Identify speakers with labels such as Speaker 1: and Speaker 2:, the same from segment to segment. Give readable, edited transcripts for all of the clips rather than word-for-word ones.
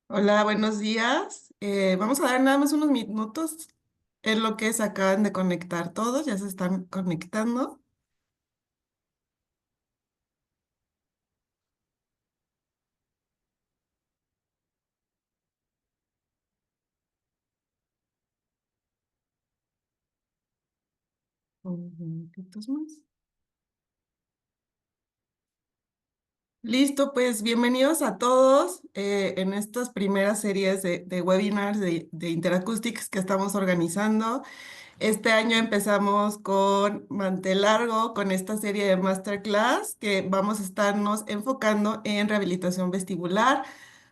Speaker 1: Hola, buenos días. Vamos a dar nada más unos minutos en lo que se acaban de conectar todos, ya se están conectando. Unos minutitos más. Listo, pues bienvenidos a todos en estas primeras series de webinars de Interacoustics que estamos organizando. Este año empezamos con mantel largo, con esta serie de masterclass que vamos a estarnos enfocando en rehabilitación vestibular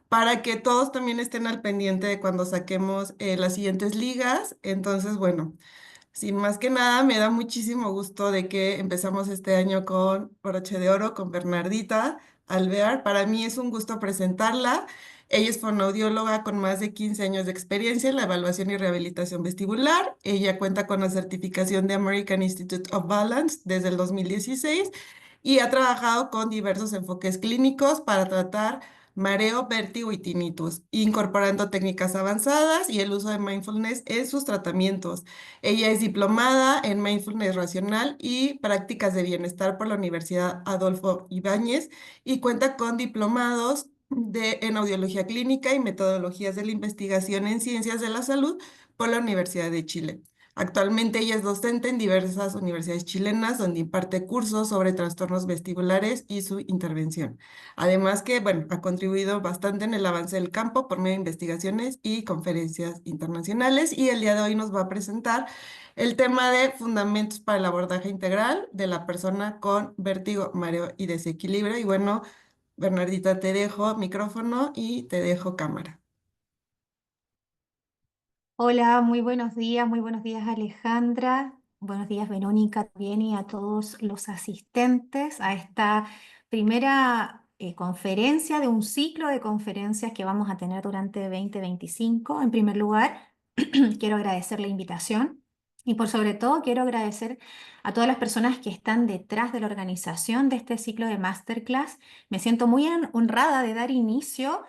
Speaker 1: para que todos también estén al pendiente de cuando saquemos las siguientes ligas. Entonces, bueno. Sin más que nada, me da muchísimo gusto de que empezamos este año con broche de oro, con Bernardita Alvear. Para mí es un gusto presentarla. Ella es fonoaudióloga con más de 15 años de experiencia en la evaluación y rehabilitación vestibular. Ella cuenta con la certificación de American Institute of Balance desde el 2016 y ha trabajado con diversos enfoques clínicos para tratar mareo, vértigo y tinnitus, incorporando técnicas avanzadas y el uso de mindfulness en sus tratamientos. Ella es diplomada en Mindfulness Racional y Prácticas de Bienestar por la Universidad Adolfo Ibáñez y cuenta con diplomados en Audiología Clínica y Metodologías de la Investigación en Ciencias de la Salud por la Universidad de Chile. Actualmente ella es docente en diversas universidades chilenas donde imparte cursos sobre trastornos vestibulares y su intervención. Además que, bueno, ha contribuido bastante en el avance del campo por medio de investigaciones y conferencias internacionales y el día de hoy nos va a presentar el tema de fundamentos para el abordaje integral de la persona con vértigo, mareo y desequilibrio. Y bueno, Bernardita, te dejo micrófono y te dejo cámara.
Speaker 2: Hola, muy buenos días Alejandra, buenos días Verónica también y a todos los asistentes a esta primera conferencia de un ciclo de conferencias que vamos a tener durante 2025. En primer lugar, quiero agradecer la invitación y por sobre todo quiero agradecer a todas las personas que están detrás de la organización de este ciclo de masterclass. Me siento muy honrada de dar inicio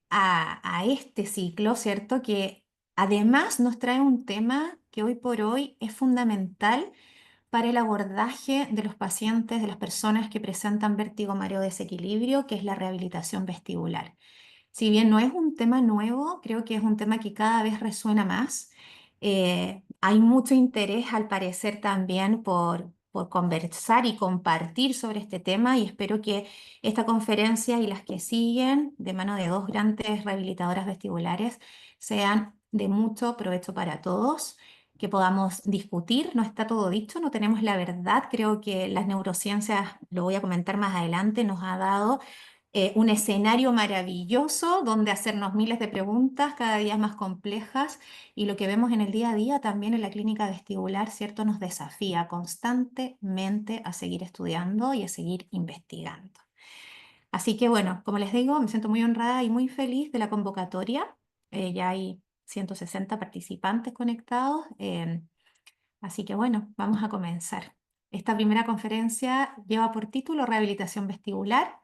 Speaker 2: a este ciclo, ¿cierto? Que además nos trae un tema que hoy por hoy es fundamental para el abordaje de los pacientes, de las personas que presentan vértigo, mareo, desequilibrio, que es la rehabilitación vestibular. Si bien no es un tema nuevo, creo que es un tema que cada vez resuena más. Hay mucho interés, al parecer, también por conversar y compartir sobre este tema y espero que esta conferencia y las que siguen, de mano de dos grandes rehabilitadoras vestibulares, sean de mucho provecho para todos, que podamos discutir. No está todo dicho, no tenemos la verdad. Creo que las neurociencias, lo voy a comentar más adelante, nos ha dado un escenario maravilloso donde hacernos miles de preguntas cada día más complejas y lo que vemos en el día a día también en la clínica vestibular, ¿cierto? Nos desafía constantemente a seguir estudiando y a seguir investigando. Así que bueno, como les digo, me siento muy honrada y muy feliz de la convocatoria. Ya hay 160 participantes conectados, así que bueno, vamos a comenzar. Esta primera conferencia lleva por título Rehabilitación vestibular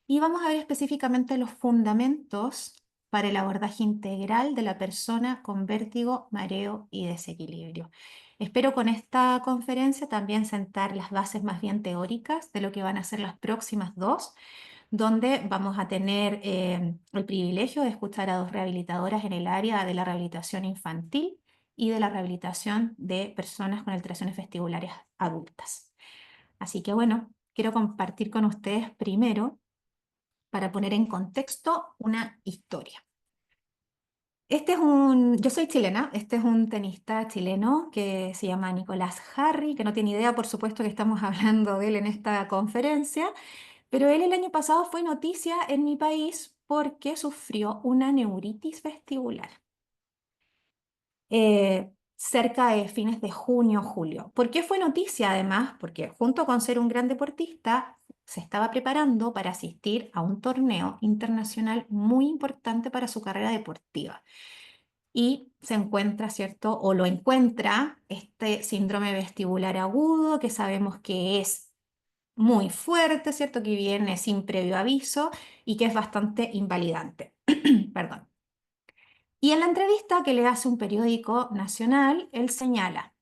Speaker 2: y vamos a ver específicamente los fundamentos para el abordaje integral de la persona con vértigo, mareo y desequilibrio. Espero con esta conferencia también sentar las bases más bien teóricas de lo que van a ser las próximas dos, donde vamos a tener el privilegio de escuchar a dos rehabilitadoras en el área de la rehabilitación infantil y de la rehabilitación de personas con alteraciones vestibulares adultas. Así que bueno, quiero compartir con ustedes primero para poner en contexto una historia. Yo soy chilena, este es un tenista chileno que se llama Nicolás Jarry, que no tiene idea, por supuesto, que estamos hablando de él en esta conferencia, pero él el año pasado fue noticia en mi país porque sufrió una neuritis vestibular cerca de fines de junio, julio. ¿Por qué fue noticia además? Porque junto con ser un gran deportista, se estaba preparando para asistir a un torneo internacional muy importante para su carrera deportiva. Y se encuentra, ¿cierto? O lo encuentra este síndrome vestibular agudo, que sabemos que es muy fuerte, ¿cierto? Que viene sin previo aviso y que es bastante invalidante. Perdón. Y en la entrevista que le hace un periódico nacional, él señala,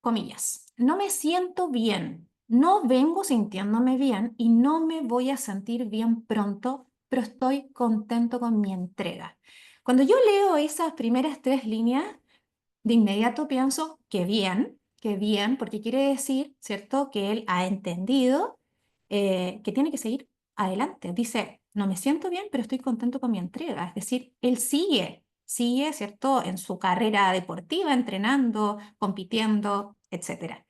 Speaker 2: comillas, no me siento bien, no vengo sintiéndome bien y no me voy a sentir bien pronto, pero estoy contento con mi entrega. Cuando yo leo esas primeras tres líneas, de inmediato pienso que bien, porque quiere decir, ¿cierto?, que él ha entendido que tiene que seguir adelante. Dice, no me siento bien, pero estoy contento con mi entrega. Es decir, él sigue, ¿cierto?, en su carrera deportiva, entrenando, compitiendo, etcétera.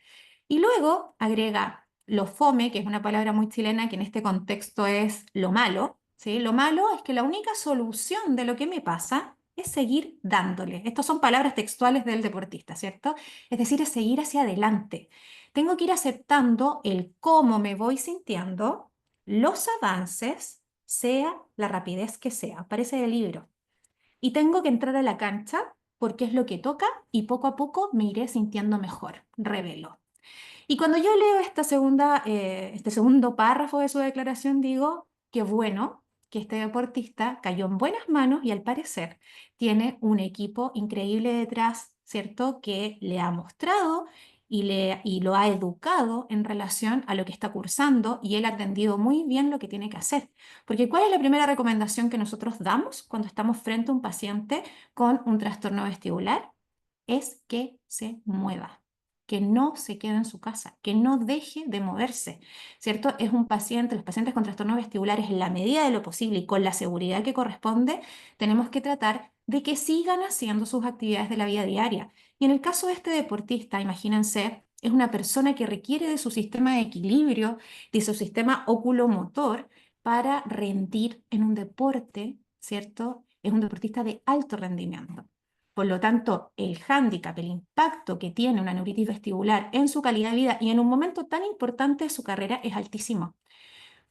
Speaker 2: Y luego agrega lo fome, que es una palabra muy chilena que en este contexto es lo malo, ¿sí? Lo malo es que la única solución de lo que me pasa es seguir dándole. Estas son palabras textuales del deportista, ¿cierto? Es decir, es seguir hacia adelante. Tengo que ir aceptando el cómo me voy sintiendo, los avances, sea la rapidez que sea. Aparece en el libro. Y tengo que entrar a la cancha porque es lo que toca y poco a poco me iré sintiendo mejor. Revelo. Y cuando yo leo este segundo párrafo de su declaración, digo, qué bueno que este deportista cayó en buenas manos y al parecer tiene un equipo increíble detrás, ¿cierto? Que le ha mostrado y lo ha educado en relación a lo que está cursando y él ha entendido muy bien lo que tiene que hacer. Porque ¿cuál es la primera recomendación que nosotros damos cuando estamos frente a un paciente con un trastorno vestibular? Es que se mueva, que no se quede en su casa, que no deje de moverse, ¿cierto? Es un paciente, los pacientes con trastornos vestibulares, en la medida de lo posible y con la seguridad que corresponde, tenemos que tratar de que sigan haciendo sus actividades de la vida diaria. Y en el caso de este deportista, imagínense, es una persona que requiere de su sistema de equilibrio, de su sistema oculomotor para rendir en un deporte, ¿cierto? Es un deportista de alto rendimiento. Por lo tanto, el hándicap, el impacto que tiene una neuritis vestibular en su calidad de vida y en un momento tan importante de su carrera es altísimo.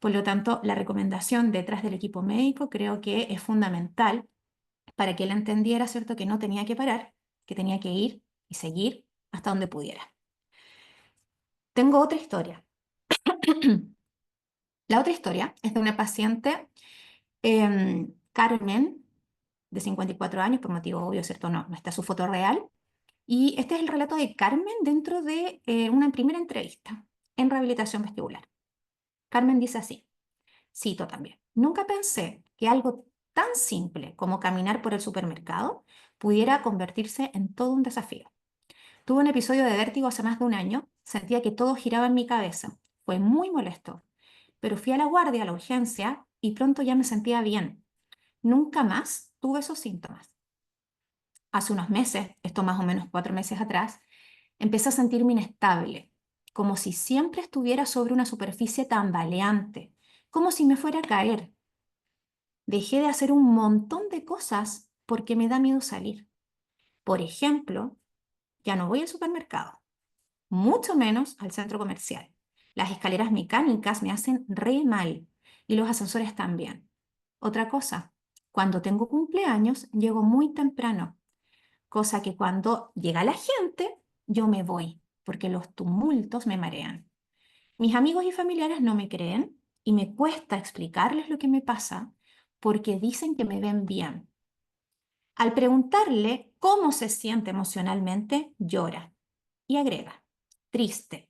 Speaker 2: Por lo tanto, la recomendación detrás del equipo médico creo que es fundamental para que él entendiera, ¿cierto?, que no tenía que parar, que tenía que ir y seguir hasta donde pudiera. Tengo otra historia. La otra historia es de una paciente, Carmen, de 54 años, por motivo obvio, ¿cierto? No está su foto real. Y este es el relato de Carmen dentro de una primera entrevista en rehabilitación vestibular. Carmen dice así, cito también, nunca pensé que algo tan simple como caminar por el supermercado pudiera convertirse en todo un desafío. Tuve un episodio de vértigo hace más de un año, sentía que todo giraba en mi cabeza. Fue muy molesto, pero fui a la guardia, a la urgencia, y pronto ya me sentía bien. Nunca más tuve esos síntomas. Hace unos meses, esto más o menos 4 meses atrás, empecé a sentirme inestable, como si siempre estuviera sobre una superficie tambaleante, como si me fuera a caer. Dejé de hacer un montón de cosas porque me da miedo salir. Por ejemplo, ya no voy al supermercado, mucho menos al centro comercial. Las escaleras mecánicas me hacen re mal y los ascensores también. Otra cosa, cuando tengo cumpleaños llego muy temprano, cosa que cuando llega la gente yo me voy porque los tumultos me marean. Mis amigos y familiares no me creen y me cuesta explicarles lo que me pasa porque dicen que me ven bien. Al preguntarle cómo se siente emocionalmente, llora y agrega, triste,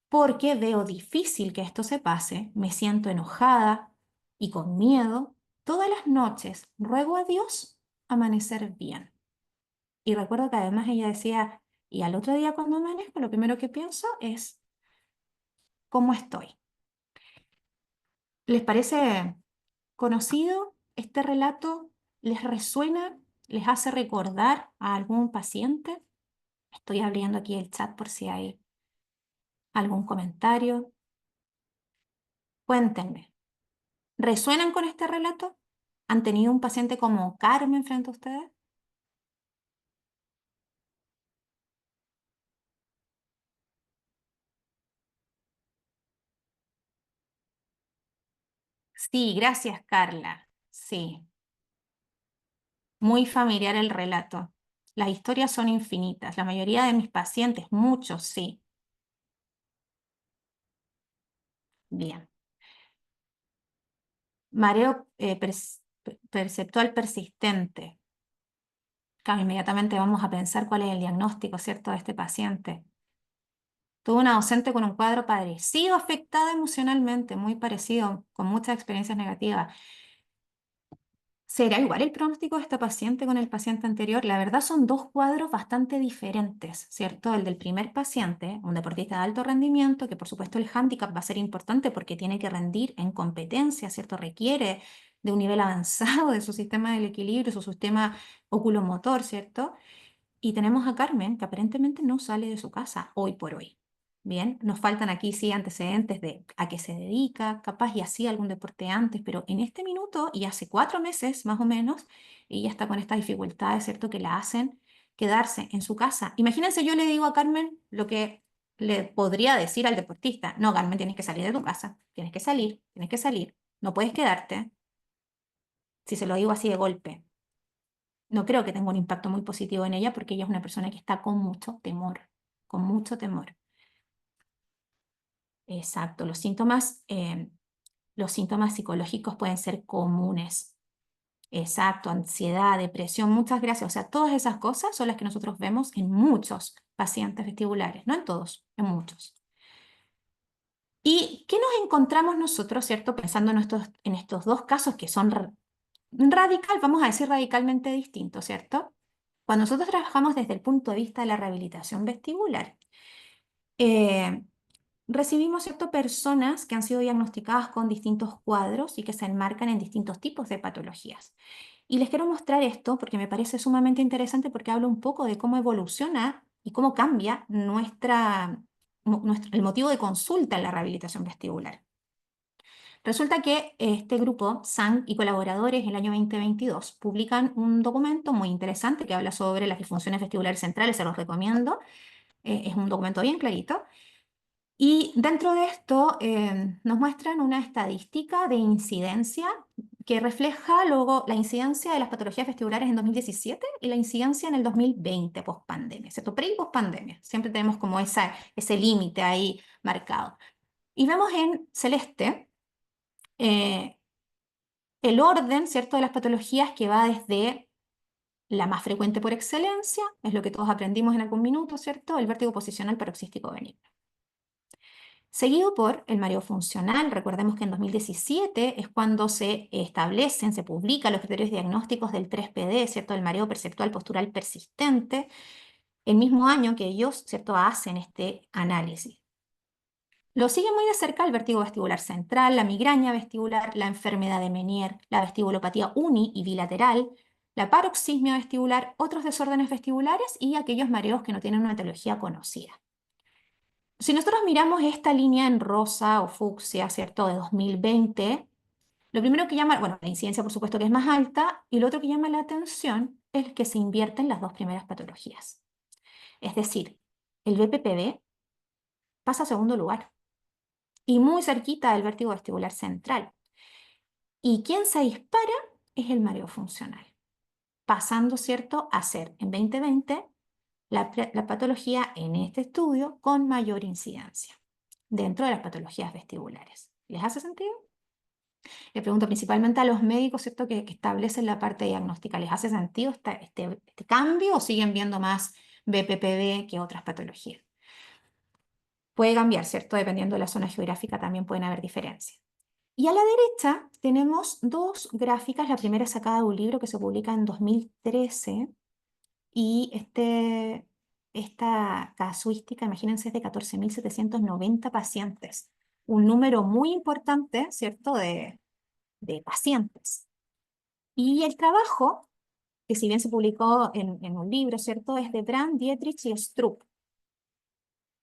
Speaker 2: porque veo difícil que esto se pase, me siento enojada y con miedo. Todas las noches ruego a Dios amanecer bien. Y recuerdo que además ella decía, y al otro día cuando amanezco, lo primero que pienso es, ¿cómo estoy? ¿Les parece conocido este relato? ¿Les resuena? ¿Les hace recordar a algún paciente? Estoy abriendo aquí el chat por si hay algún comentario. Cuéntenme, ¿resuenan con este relato? ¿Han tenido un paciente como Carmen frente a ustedes? Sí, gracias, Carla. Sí, muy familiar el relato. Las historias son infinitas. La mayoría de mis pacientes, muchos, sí. Bien. Mareo perceptual persistente. Claro, inmediatamente vamos a pensar cuál es el diagnóstico, ¿cierto?, de este paciente. Tuve una docente con un cuadro parecido, afectada emocionalmente, muy parecido, con muchas experiencias negativas. ¿Será igual el pronóstico de esta paciente con el paciente anterior? La verdad son dos cuadros bastante diferentes, ¿cierto? El del primer paciente, un deportista de alto rendimiento, que por supuesto el hándicap va a ser importante porque tiene que rendir en competencia, ¿cierto? Requiere de un nivel avanzado de su sistema del equilibrio, su sistema oculomotor, ¿cierto? Y tenemos a Carmen, que aparentemente no sale de su casa hoy por hoy. Bien, nos faltan aquí sí antecedentes de a qué se dedica, capaz y hacía algún deporte antes, pero en este minuto y hace 4 meses más o menos, ella está con estas dificultades, ¿cierto?, que la hacen quedarse en su casa. Imagínense, yo le digo a Carmen lo que le podría decir al deportista: no, Carmen, tienes que salir de tu casa, tienes que salir, no puedes quedarte, si se lo digo así de golpe. No creo que tenga un impacto muy positivo en ella porque ella es una persona que está con mucho temor, con mucho temor. Exacto, los síntomas psicológicos pueden ser comunes. Exacto, ansiedad, depresión, muchas gracias. O sea, todas esas cosas son las que nosotros vemos en muchos pacientes vestibulares, no en todos, en muchos. ¿Y qué nos encontramos nosotros, cierto? Pensando en estos dos casos que son vamos a decir radicalmente distintos, ¿cierto? Cuando nosotros trabajamos desde el punto de vista de la rehabilitación vestibular, eh, recibimos, ¿cierto?, personas que han sido diagnosticadas con distintos cuadros y que se enmarcan en distintos tipos de patologías. Y les quiero mostrar esto porque me parece sumamente interesante porque habla un poco de cómo evoluciona y cómo cambia el motivo de consulta en la rehabilitación vestibular. Resulta que este grupo, SANG y colaboradores, en el año 2022, publican un documento muy interesante que habla sobre las disfunciones vestibulares centrales, se los recomiendo, es un documento bien clarito, y dentro de esto nos muestran una estadística de incidencia que refleja luego la incidencia de las patologías vestibulares en 2017 y la incidencia en el 2020, post-pandemia, ¿cierto? Pre y post-pandemia, siempre tenemos como ese límite ahí marcado. Y vemos en celeste eh, el orden, ¿cierto?, de las patologías que va desde la más frecuente por excelencia, es lo que todos aprendimos en algún minuto, ¿cierto?, el vértigo posicional paroxístico benigno. Seguido por el mareo funcional. Recordemos que en 2017 es cuando se establecen, se publican los criterios diagnósticos del 3PD, ¿cierto?, el mareo perceptual postural persistente, el mismo año que ellos, ¿cierto?, hacen este análisis. Lo sigue muy de cerca el vértigo vestibular central, la migraña vestibular, la enfermedad de Meniere, la vestibulopatía uni y bilateral, la paroxismia vestibular, otros desórdenes vestibulares y aquellos mareos que no tienen una etiología conocida. Si nosotros miramos esta línea en rosa o fucsia, ¿cierto?, de 2020, lo primero que llama, bueno, la incidencia por supuesto que es más alta, y lo otro que llama la atención es que se invierten las dos primeras patologías. Es decir, el BPPV pasa a segundo lugar y muy cerquita del vértigo vestibular central. Y quien se dispara es el mareo funcional, pasando, ¿cierto?, a ser en 2020 la patología en este estudio con mayor incidencia dentro de las patologías vestibulares. ¿Les hace sentido? Le pregunto principalmente a los médicos, ¿cierto?, que establecen la parte diagnóstica. ¿Les hace sentido este cambio o siguen viendo más BPPV que otras patologías? Puede cambiar, ¿cierto? Dependiendo de la zona geográfica también pueden haber diferencias. Y a la derecha tenemos dos gráficas. La primera es sacada de un libro que se publica en 2013 y esta casuística, imagínense, es de 14.790 pacientes. Un número muy importante, ¿cierto?, de pacientes. Y el trabajo, que si bien se publicó en un libro, ¿cierto?, es de Brand, Dietrich y Strupp.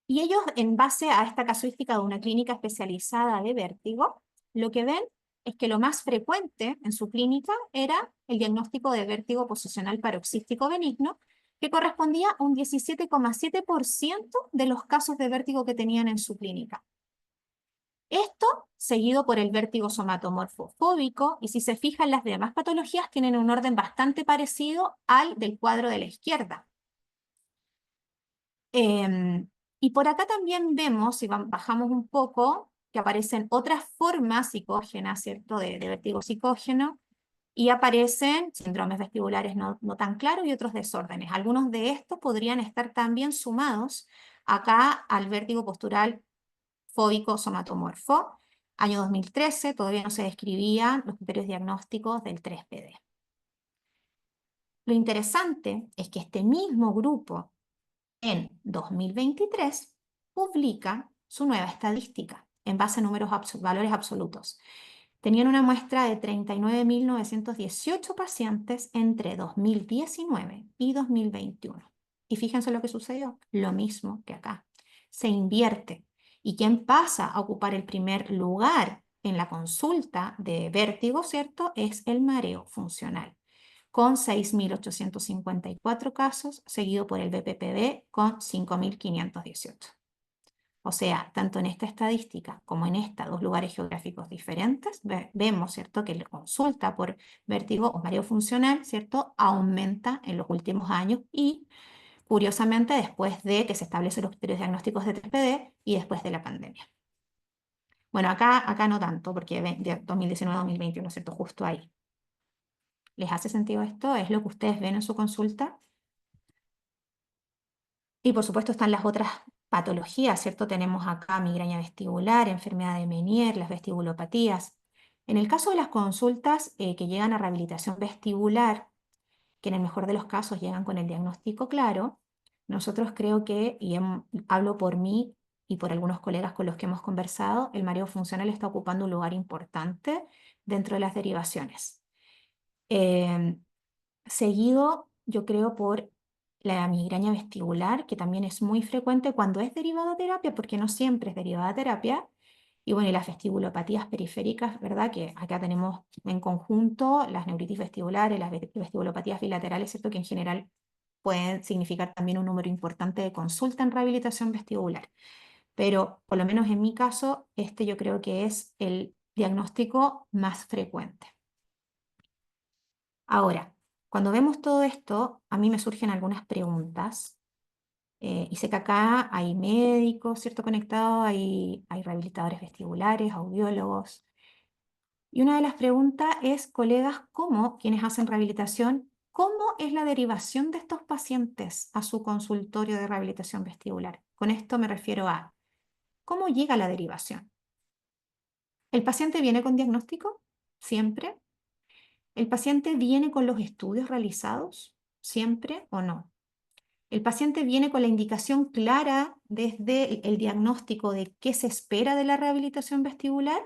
Speaker 2: Y ellos, en base a esta casuística de una clínica especializada de vértigo, lo que ven es que lo más frecuente en su clínica era el diagnóstico de vértigo posicional paroxístico benigno, que correspondía a un 17,7% de los casos de vértigo que tenían en su clínica. Esto seguido por el vértigo somatomorfofóbico, y si se fijan, las demás patologías tienen un orden bastante parecido al del cuadro de la izquierda. Y por acá también vemos, si bajamos un poco, que aparecen otras formas psicógenas, ¿cierto?, de vértigo psicógeno, y aparecen síndromes vestibulares no tan claros y otros desórdenes. Algunos de estos podrían estar también sumados acá al vértigo postural fóbico somatomorfo. Año 2013 todavía no se describían los criterios diagnósticos del 3PD. Lo interesante es que este mismo grupo en 2023 publica su nueva estadística en base a valores absolutos. Tenían una muestra de 39.918 pacientes entre 2019 y 2021. Y fíjense lo que sucedió, lo mismo que acá. Se invierte. ¿Y quién pasa a ocupar el primer lugar en la consulta de vértigo, cierto? Es el mareo funcional, con 6.854 casos, seguido por el BPPV con 5.518. O sea, tanto en esta estadística como en estos dos lugares geográficos diferentes, vemos, ¿cierto?, que la consulta por vértigo o mareo funcional, ¿cierto?, aumenta en los últimos años y, curiosamente, después de que se establecen los criterios diagnósticos de 3PD y después de la pandemia. Bueno, acá no tanto, porque de 2019 a 2021, ¿cierto?, justo ahí. ¿Les hace sentido esto? ¿Es lo que ustedes ven en su consulta? Y por supuesto están las otras patologías, ¿cierto? Tenemos acá migraña vestibular, enfermedad de Meniere, las vestibulopatías. En el caso de las consultas que llegan a rehabilitación vestibular, que en el mejor de los casos llegan con el diagnóstico claro, nosotros creo que, y hablo por mí y por algunos colegas con los que hemos conversado, el mareo funcional está ocupando un lugar importante dentro de las derivaciones. Seguido, yo creo, por la migraña vestibular, que también es muy frecuente cuando es derivada de terapia, porque no siempre es derivada de terapia. Y bueno, y las vestibulopatías periféricas, ¿verdad? Que acá tenemos en conjunto las neuritis vestibulares, las vestibulopatías bilaterales, ¿cierto? Que en general pueden significar también un número importante de consulta en rehabilitación vestibular. Pero por lo menos en mi caso, este yo creo que es el diagnóstico más frecuente. Ahora, cuando vemos todo esto, a mí me surgen algunas preguntas. Y sé que acá hay médicos, ¿cierto? Conectados, hay rehabilitadores vestibulares, audiólogos. Y una de las preguntas es, colegas, ¿cómo quienes hacen rehabilitación, cómo es la derivación de estos pacientes a su consultorio de rehabilitación vestibular? Con esto me refiero a, ¿cómo llega la derivación? ¿El paciente viene con diagnóstico? ¿Siempre? ¿El paciente viene con los estudios realizados? ¿Siempre o no? ¿El paciente viene con la indicación clara desde el diagnóstico de qué se espera de la rehabilitación vestibular?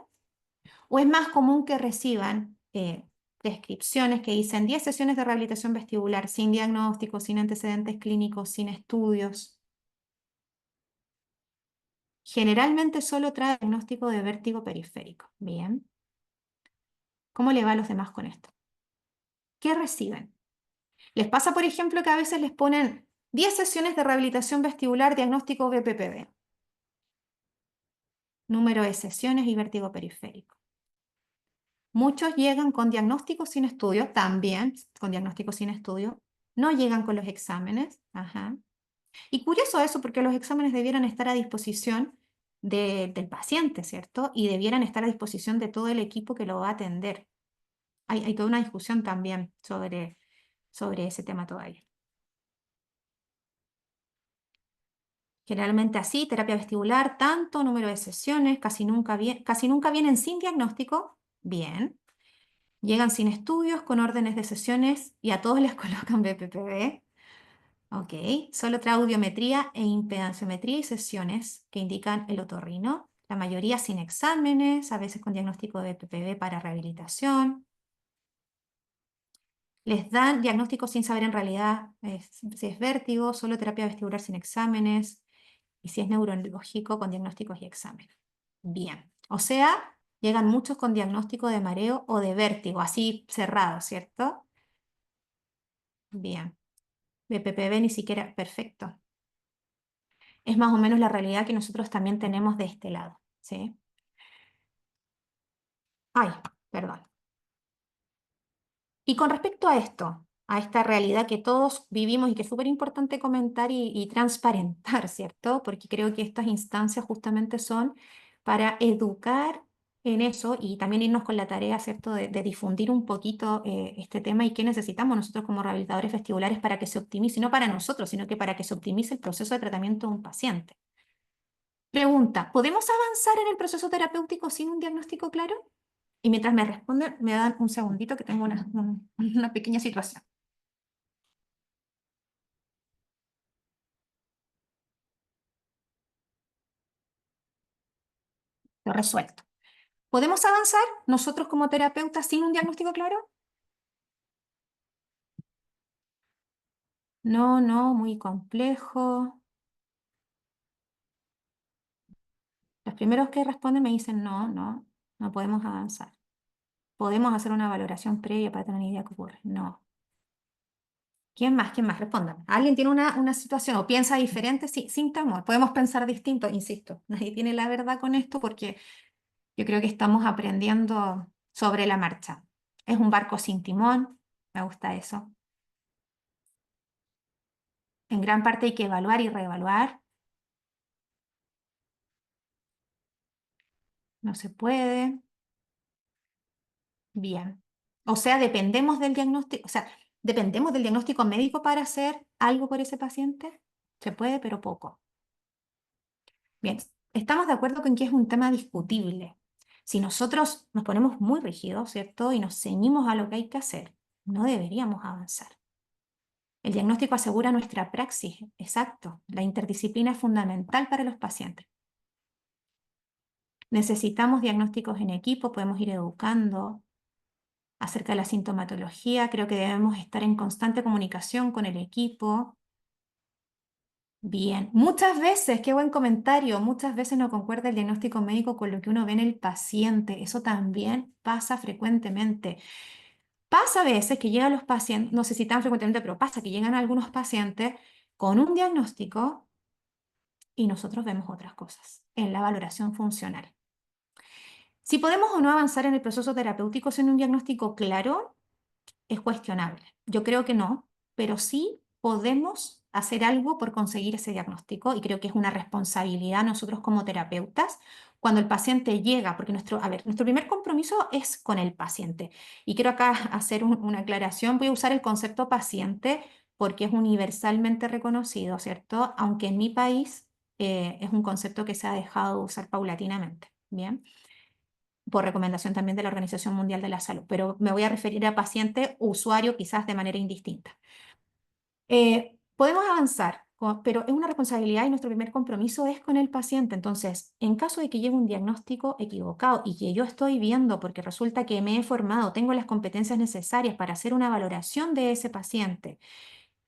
Speaker 2: ¿O es más común que reciban descripciones que dicen 10 sesiones de rehabilitación vestibular sin diagnóstico, sin antecedentes clínicos, sin estudios? Generalmente solo trae diagnóstico de vértigo periférico. Bien. ¿Cómo le va a los demás con esto? ¿Qué reciben? ¿Les pasa, por ejemplo, que a veces les ponen 10 sesiones de rehabilitación vestibular, diagnóstico BPPV? Número de sesiones y vértigo periférico. Muchos llegan con diagnóstico sin estudio, también con diagnóstico sin estudio. No llegan con los exámenes. Ajá. Y curioso eso, porque los exámenes debieran estar a disposición del paciente, ¿cierto? Y debieran estar a disposición de todo el equipo que lo va a atender. Hay toda una discusión también sobre ese tema todavía. Generalmente así, terapia vestibular, tanto número de sesiones, casi nunca vienen sin diagnóstico. Bien. Llegan sin estudios, con órdenes de sesiones y a todos les colocan BPPV. Ok, solo trae audiometría e impedanciometría y sesiones que indican el otorrino. La mayoría sin exámenes, a veces con diagnóstico de BPPV para rehabilitación. Les dan diagnóstico sin saber en realidad si es vértigo, solo terapia vestibular sin exámenes y si es neurológico con diagnósticos y exámenes. Bien, o sea, llegan muchos con diagnóstico de mareo o de vértigo, así cerrado, ¿cierto? Bien, BPPV ni siquiera, perfecto. Es más o menos la realidad que nosotros también tenemos de este lado, ¿sí? Ay, perdón. Y con respecto a esto, a esta realidad que todos vivimos y que es súper importante comentar y transparentar, ¿cierto? Porque creo que estas instancias justamente son para educar en eso y también irnos con la tarea, ¿cierto?, de difundir un poquito este tema y qué necesitamos nosotros como rehabilitadores vestibulares para que se optimice, no para nosotros, sino que para que se optimice el proceso de tratamiento de un paciente. Pregunta, ¿podemos avanzar en el proceso terapéutico sin un diagnóstico claro? Y mientras me responden, me dan un segundito que tengo una pequeña situación. Lo resuelto. ¿Podemos avanzar nosotros como terapeutas sin un diagnóstico claro? No, no, muy complejo. Los primeros que responden me dicen no, no, no podemos avanzar. ¿Podemos hacer una valoración previa para tener una idea de qué ocurre? No. ¿Quién más? ¿Quién más? Respondan. ¿Alguien tiene una situación o piensa diferente? Sí, sin temor. Podemos pensar distinto, insisto. Nadie tiene la verdad con esto porque yo creo que estamos aprendiendo sobre la marcha. Es un barco sin timón, me gusta eso. En gran parte hay que evaluar y reevaluar. No se puede. Bien. O sea, dependemos del diagnóstico médico para hacer algo por ese paciente. Se puede, pero poco. Bien, estamos de acuerdo con que es un tema discutible. Si nosotros nos ponemos muy rígidos, ¿cierto? Y nos ceñimos a lo que hay que hacer, no deberíamos avanzar. El diagnóstico asegura nuestra praxis, exacto. La interdisciplina es fundamental para los pacientes. Necesitamos diagnósticos en equipo, podemos ir educando acerca de la sintomatología. Creo que debemos estar en constante comunicación con el equipo. Bien, muchas veces, qué buen comentario, muchas veces no concuerda el diagnóstico médico con lo que uno ve en el paciente. Eso también pasa frecuentemente. Pasa a veces que llegan los pacientes, no sé si tan frecuentemente, pero pasa que llegan algunos pacientes con un diagnóstico y nosotros vemos otras cosas en la valoración funcional. Si podemos o no avanzar en el proceso terapéutico sin un diagnóstico claro, es cuestionable. Yo creo que no, pero sí podemos hacer algo por conseguir ese diagnóstico y creo que es una responsabilidad nosotros como terapeutas cuando el paciente llega, porque nuestro primer compromiso es con el paciente. Y quiero acá hacer una aclaración, voy a usar el concepto paciente porque es universalmente reconocido, ¿cierto? Aunque en mi país es un concepto que se ha dejado de usar paulatinamente, ¿bien? Por recomendación también de la Organización Mundial de la Salud, pero me voy a referir a paciente o usuario quizás de manera indistinta. Podemos avanzar, pero es una responsabilidad y nuestro primer compromiso es con el paciente. Entonces, en caso de que llegue un diagnóstico equivocado y que yo estoy viendo porque resulta que me he formado, tengo las competencias necesarias para hacer una valoración de ese paciente,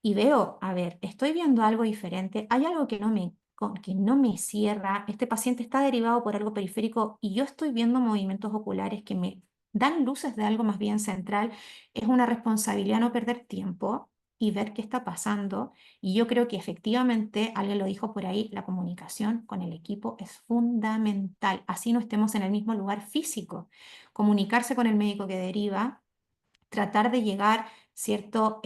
Speaker 2: y veo, a ver, estoy viendo algo diferente, hay algo que no me cierra, este paciente está derivado por algo periférico y yo estoy viendo movimientos oculares que me dan luces de algo más bien central, es una responsabilidad no perder tiempo y ver qué está pasando. Y yo creo que efectivamente, alguien lo dijo por ahí, la comunicación con el equipo es fundamental, así no estemos en el mismo lugar físico. Comunicarse con el médico que deriva, tratar de llegar, ¿cierto?,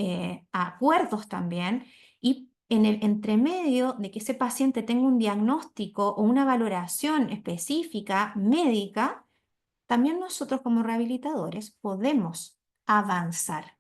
Speaker 2: a acuerdos también y en el entremedio de que ese paciente tenga un diagnóstico o una valoración específica médica, también nosotros como rehabilitadores podemos avanzar,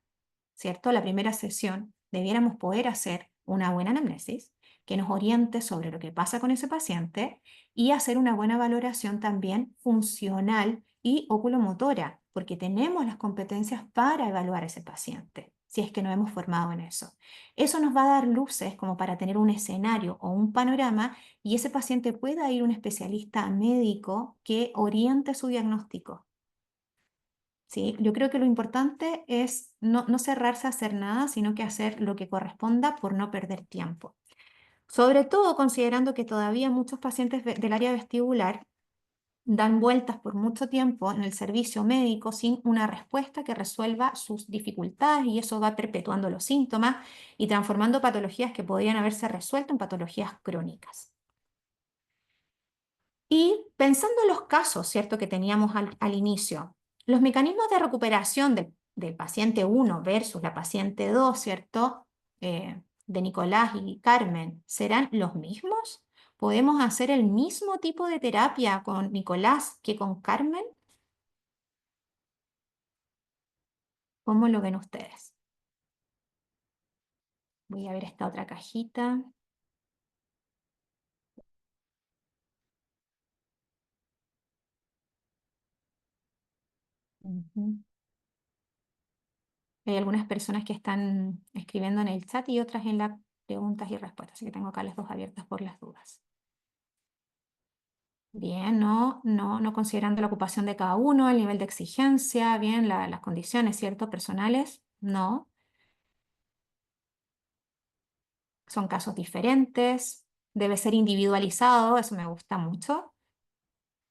Speaker 2: ¿cierto? La primera sesión debiéramos poder hacer una buena anamnesis que nos oriente sobre lo que pasa con ese paciente y hacer una buena valoración también funcional y oculomotora, porque tenemos las competencias para evaluar a ese paciente, si es que nos hemos formado en eso. Eso nos va a dar luces como para tener un escenario o un panorama y ese paciente pueda ir a un especialista médico que oriente su diagnóstico. ¿Sí? Yo creo que lo importante es no cerrarse a hacer nada, sino que hacer lo que corresponda por no perder tiempo. Sobre todo considerando que todavía muchos pacientes del área vestibular dan vueltas por mucho tiempo en el servicio médico sin una respuesta que resuelva sus dificultades y eso va perpetuando los síntomas y transformando patologías que podrían haberse resuelto en patologías crónicas. Y pensando en los casos, ¿cierto?, que teníamos al inicio, los mecanismos de recuperación del paciente 1 versus la paciente 2, ¿cierto?, de Nicolás y Carmen, ¿serán los mismos? ¿Podemos hacer el mismo tipo de terapia con Nicolás que con Carmen? ¿Cómo lo ven ustedes? Voy a ver esta otra cajita. Ujú. Hay algunas personas que están escribiendo en el chat y otras en las preguntas y respuestas, así que tengo acá las dos abiertas por las dudas. Bien, no considerando la ocupación de cada uno, el nivel de exigencia, bien, las condiciones, ¿cierto? Personales, no. Son casos diferentes, debe ser individualizado, eso me gusta mucho.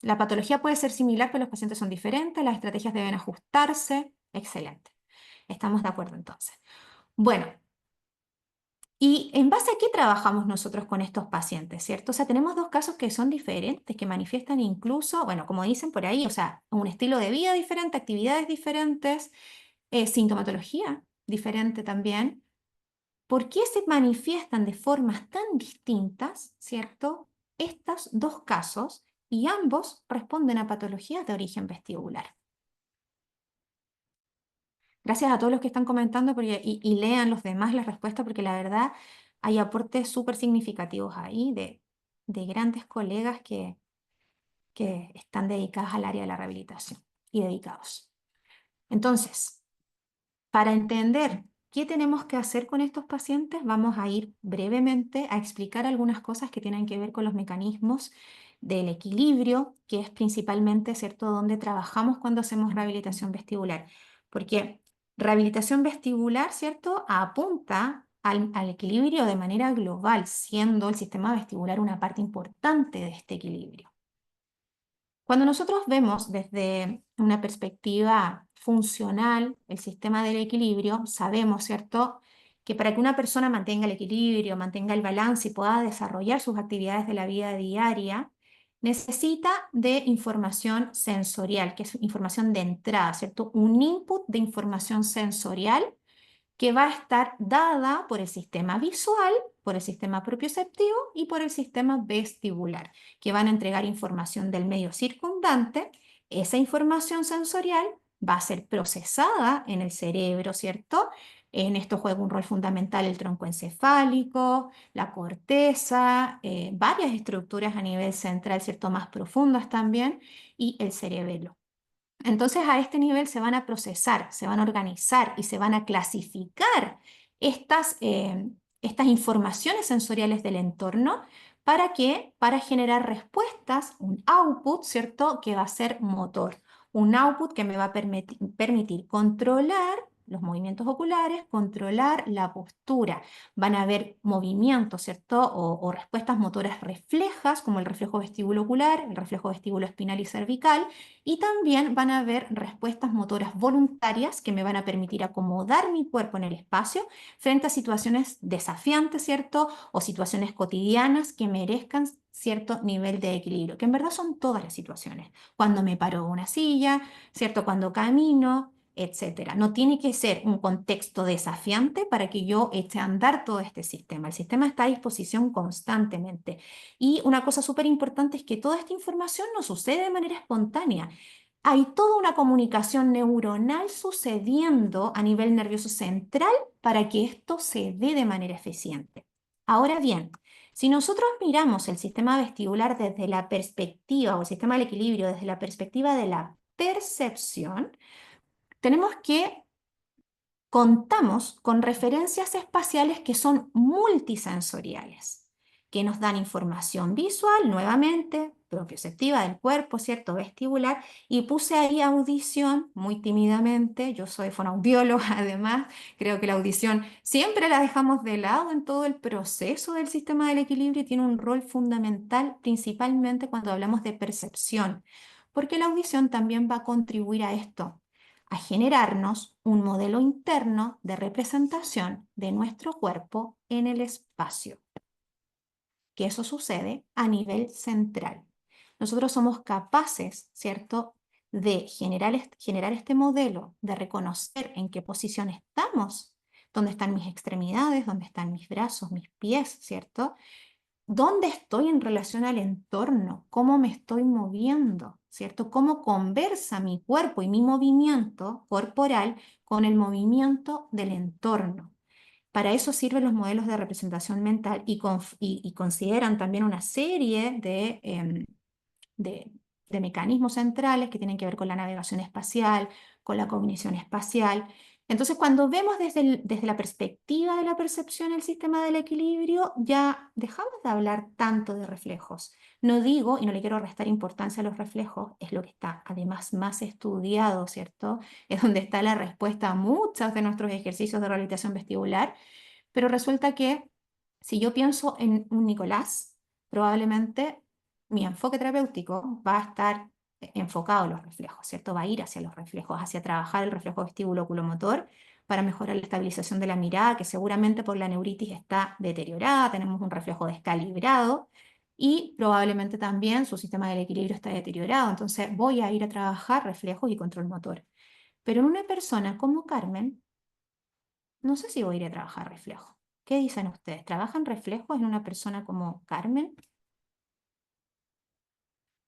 Speaker 2: La patología puede ser similar, pero los pacientes son diferentes, las estrategias deben ajustarse. Excelente. Estamos de acuerdo entonces. Bueno, ¿y en base a qué trabajamos nosotros con estos pacientes, cierto? O sea, tenemos dos casos que son diferentes, que manifiestan incluso, bueno, como dicen por ahí, o sea, un estilo de vida diferente, actividades diferentes, sintomatología diferente también. ¿Por qué se manifiestan de formas tan distintas, cierto? Estos dos casos y ambos responden a patologías de origen vestibular. Gracias a todos los que están comentando y lean los demás las respuestas, porque la verdad hay aportes súper significativos ahí de grandes colegas que están dedicados al área de la rehabilitación y dedicados. Entonces, para entender qué tenemos que hacer con estos pacientes, vamos a ir brevemente a explicar algunas cosas que tienen que ver con los mecanismos del equilibrio, que es principalmente, ¿cierto?, donde trabajamos cuando hacemos rehabilitación vestibular. Porque rehabilitación vestibular, ¿cierto?, apunta al equilibrio de manera global, siendo el sistema vestibular una parte importante de este equilibrio. Cuando nosotros vemos desde una perspectiva funcional el sistema del equilibrio, sabemos, ¿cierto?, que para que una persona mantenga el equilibrio, mantenga el balance y pueda desarrollar sus actividades de la vida diaria, necesita de información sensorial, que es información de entrada, ¿cierto? Un input de información sensorial que va a estar dada por el sistema visual, por el sistema propioceptivo y por el sistema vestibular, que van a entregar información del medio circundante. Esa información sensorial va a ser procesada en el cerebro, ¿cierto? En esto juega un rol fundamental el tronco encefálico, la corteza, varias estructuras a nivel central, ¿cierto? Más profundas también, y el cerebelo. Entonces a este nivel se van a procesar, se van a organizar y se van a clasificar estas informaciones sensoriales del entorno. ¿Para qué? Para generar respuestas, un output, ¿cierto? Que va a ser motor. Un output que me va a permitir controlar los movimientos oculares, controlar la postura. Van a haber movimientos, ¿cierto? O respuestas motoras reflejas, como el reflejo vestíbulo ocular, el reflejo vestíbulo espinal y cervical, y también van a haber respuestas motoras voluntarias que me van a permitir acomodar mi cuerpo en el espacio frente a situaciones desafiantes, ¿cierto? O situaciones cotidianas que merezcan cierto nivel de equilibrio, que en verdad son todas las situaciones. Cuando me paro de una silla, ¿cierto? Cuando camino, etcétera. No tiene que ser un contexto desafiante para que yo eche a andar todo este sistema. El sistema está a disposición constantemente. Y una cosa súper importante es que toda esta información no sucede de manera espontánea. Hay toda una comunicación neuronal sucediendo a nivel nervioso central para que esto se dé de manera eficiente. Ahora bien, si nosotros miramos el sistema vestibular desde la perspectiva, o el sistema del equilibrio desde la perspectiva de la percepción, tenemos que contamos con referencias espaciales que son multisensoriales, que nos dan información visual, nuevamente, propioceptiva del cuerpo, ¿cierto? Vestibular, y puse ahí audición muy tímidamente. Yo soy fonoaudióloga, además, creo que la audición siempre la dejamos de lado en todo el proceso del sistema del equilibrio y tiene un rol fundamental, principalmente cuando hablamos de percepción, porque la audición también va a contribuir a esto, a generarnos un modelo interno de representación de nuestro cuerpo en el espacio, que eso sucede a nivel central. Nosotros somos capaces, ¿cierto?, de generar este modelo, de reconocer en qué posición estamos, dónde están mis extremidades, dónde están mis brazos, mis pies, ¿cierto? ¿Dónde estoy en relación al entorno? ¿Cómo me estoy moviendo? ¿cierto? Cómo conversa mi cuerpo y mi movimiento corporal con el movimiento del entorno. Para eso sirven los modelos de representación mental y consideran también una serie de, de mecanismos centrales que tienen que ver con la navegación espacial, con la cognición espacial. Entonces, cuando vemos desde la perspectiva de la percepción el sistema del equilibrio, ya dejamos de hablar tanto de reflejos. No digo, y no le quiero restar importancia a los reflejos, es lo que está además más estudiado, ¿cierto? Es donde está la respuesta a muchos de nuestros ejercicios de rehabilitación vestibular, pero resulta que si yo pienso en un Nicolás, probablemente mi enfoque terapéutico va a estar enfocado en los reflejos, ¿cierto? Va a ir hacia los reflejos, hacia trabajar el reflejo vestíbulo-oculomotor para mejorar la estabilización de la mirada, que seguramente por la neuritis está deteriorada, tenemos un reflejo descalibrado y probablemente también su sistema del equilibrio está deteriorado. Entonces voy a ir a trabajar reflejos y control motor. Pero en una persona como Carmen, no sé si voy a ir a trabajar reflejos. ¿Qué dicen ustedes? ¿Trabajan reflejos en una persona como Carmen?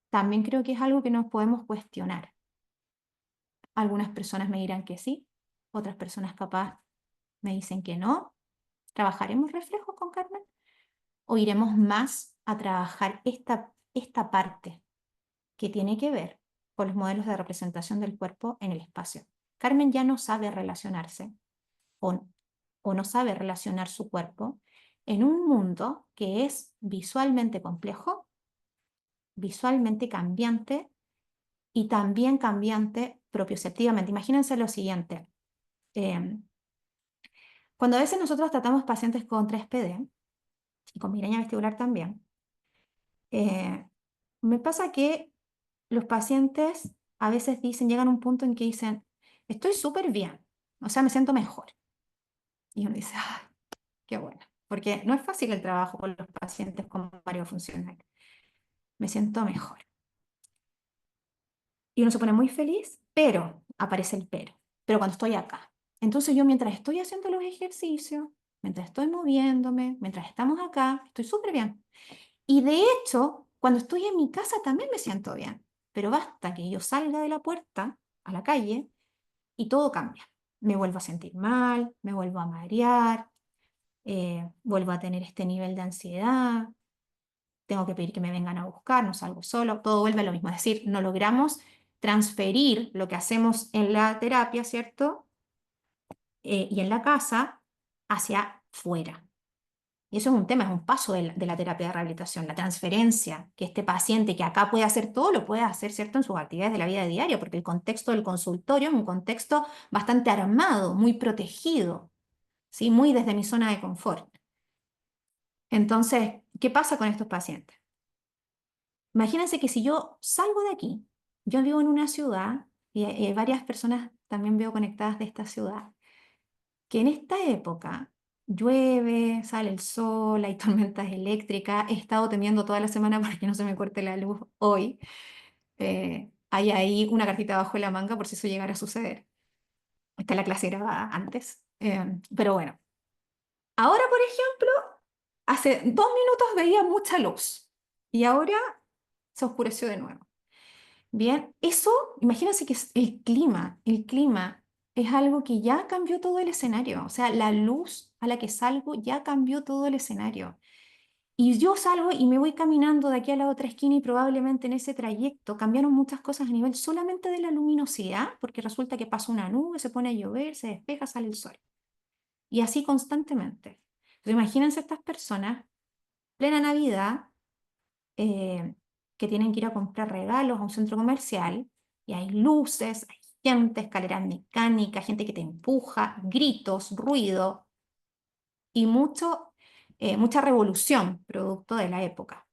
Speaker 2: También creo que es algo que nos podemos cuestionar. Algunas personas me dirán que sí, otras personas capaz me dicen que no. ¿Trabajaremos reflejos con Carmen? ¿O iremos más a trabajar esta parte que tiene que ver con los modelos de representación del cuerpo en el espacio? Carmen ya no sabe relacionarse o, o no sabe relacionar su cuerpo en un mundo que es visualmente complejo, visualmente cambiante y también cambiante propioceptivamente. Imagínense lo siguiente. eh, Cuando a veces nosotros tratamos pacientes con 3PD y con migraña vestibular también, eh, me pasa que los pacientes a veces dicen, llegan a un punto en que dicen, estoy súper bien, o sea, me siento mejor. Y uno dice, "Ay, qué bueno", porque no es fácil el trabajo con los pacientes con varios funcionales. Me siento mejor. Y uno se pone muy feliz, pero aparece el pero cuando estoy acá. Entonces yo mientras estoy haciendo los ejercicios, mientras estoy moviéndome, mientras estamos acá, estoy súper bien. Y de hecho, cuando estoy en mi casa también me siento bien, pero basta que yo salga de la puerta a la calle y todo cambia. Me vuelvo a sentir mal, me vuelvo a marear, vuelvo a tener este nivel de ansiedad, tengo que pedir que me vengan a buscar, no salgo solo, todo vuelve a lo mismo. Es decir, no logramos transferir lo que hacemos en la terapia, ¿cierto? Y en la casa hacia fuera. Y eso es un tema, es un paso de la terapia de rehabilitación, la transferencia, que este paciente que acá puede hacer todo, lo puede hacer, ¿cierto?, en sus actividades de la vida diaria, porque el contexto del consultorio es un contexto bastante armado, muy protegido, ¿sí? Muy desde mi zona de confort. Entonces, ¿qué pasa con estos pacientes? Imagínense que si yo salgo de aquí, yo vivo en una ciudad, y varias personas también veo conectadas de esta ciudad, que en esta época llueve, sale el sol, hay tormentas eléctricas, he estado temiendo toda la semana para que no se me corte la luz hoy. Hay ahí una cartita bajo la manga por si eso llegara a suceder. Está la clase grabada antes. Pero bueno, ahora por ejemplo, hace 2 minutos veía mucha luz y ahora se oscureció de nuevo. Bien, eso, imagínense que es el clima es algo que ya cambió todo el escenario, o sea, la luz a la que salgo ya cambió todo el escenario. Y yo salgo y me voy caminando de aquí a la otra esquina y probablemente en ese trayecto cambiaron muchas cosas a nivel solamente de la luminosidad, porque resulta que pasa una nube, se pone a llover, se despeja, sale el sol. Y así constantemente. Entonces, imagínense estas personas, plena Navidad, eh, que tienen que ir a comprar regalos a un centro comercial y hay luces, hay gente, escaleras mecánicas, gente que te empuja, gritos, ruido y mucha revolución producto de la época.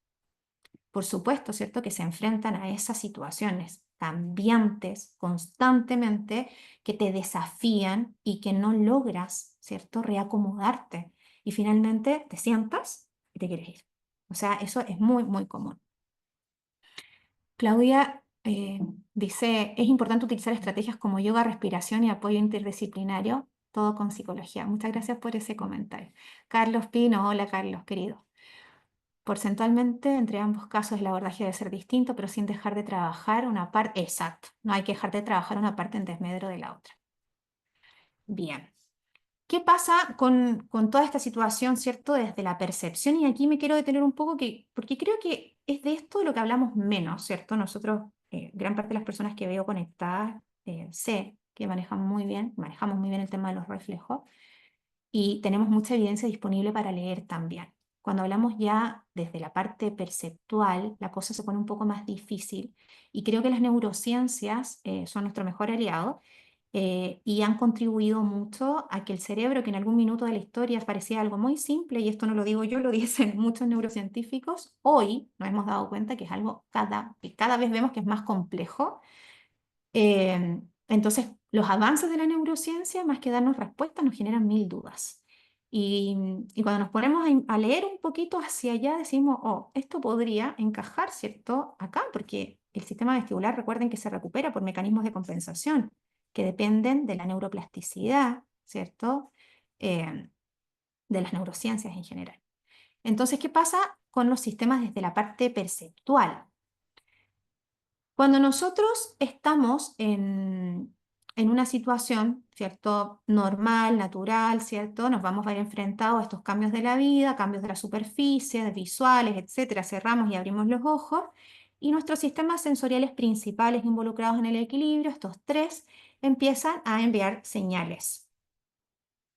Speaker 2: Por supuesto, ¿cierto?, que se enfrentan a esas situaciones cambiantes constantemente que te desafían y que no logras, ¿cierto?, reacomodarte y finalmente te sientas y te quieres ir. O sea, eso es muy, muy común. Claudia dice, es importante utilizar estrategias como yoga, respiración y apoyo interdisciplinario, todo con psicología. Muchas gracias por ese comentario. Carlos Pino, hola Carlos, querido. Porcentualmente, entre ambos casos, el abordaje debe ser distinto, pero sin dejar de trabajar una parte. Exacto, no hay que dejar de trabajar una parte en desmedro de la otra. Bien. ¿Qué pasa con toda esta situación, cierto? Desde la percepción, y aquí me quiero detener un poco, porque creo que es de esto de lo que hablamos menos, ¿cierto? Nosotros, gran parte de las personas que veo conectadas, sé que manejamos muy bien el tema de los reflejos, y tenemos mucha evidencia disponible para leer también. Cuando hablamos ya desde la parte perceptual, la cosa se pone un poco más difícil, y creo que las neurociencias son nuestro mejor aliado, y han contribuido mucho a que el cerebro, que en algún minuto de la historia parecía algo muy simple, y esto no lo digo yo, lo dicen muchos neurocientíficos, hoy nos hemos dado cuenta que es algo que cada vez vemos que es más complejo. Entonces, los avances de la neurociencia, más que darnos respuestas, nos generan mil dudas. Y, y cuando nos ponemos a leer un poquito hacia allá, decimos, oh, esto podría encajar, ¿cierto? Acá, porque el sistema vestibular, recuerden que se recupera por mecanismos de compensación que dependen de la neuroplasticidad, ¿cierto? Eh, de las neurociencias en general. Entonces, ¿qué pasa con los sistemas desde la parte perceptual? Cuando nosotros estamos en una situación, ¿cierto? Normal, natural, ¿cierto? Nos vamos a ver enfrentados a estos cambios de la vida, cambios de la superficie, de visuales, etcétera. Cerramos y abrimos los ojos y nuestros sistemas sensoriales principales involucrados en el equilibrio, estos tres, empiezan a enviar señales.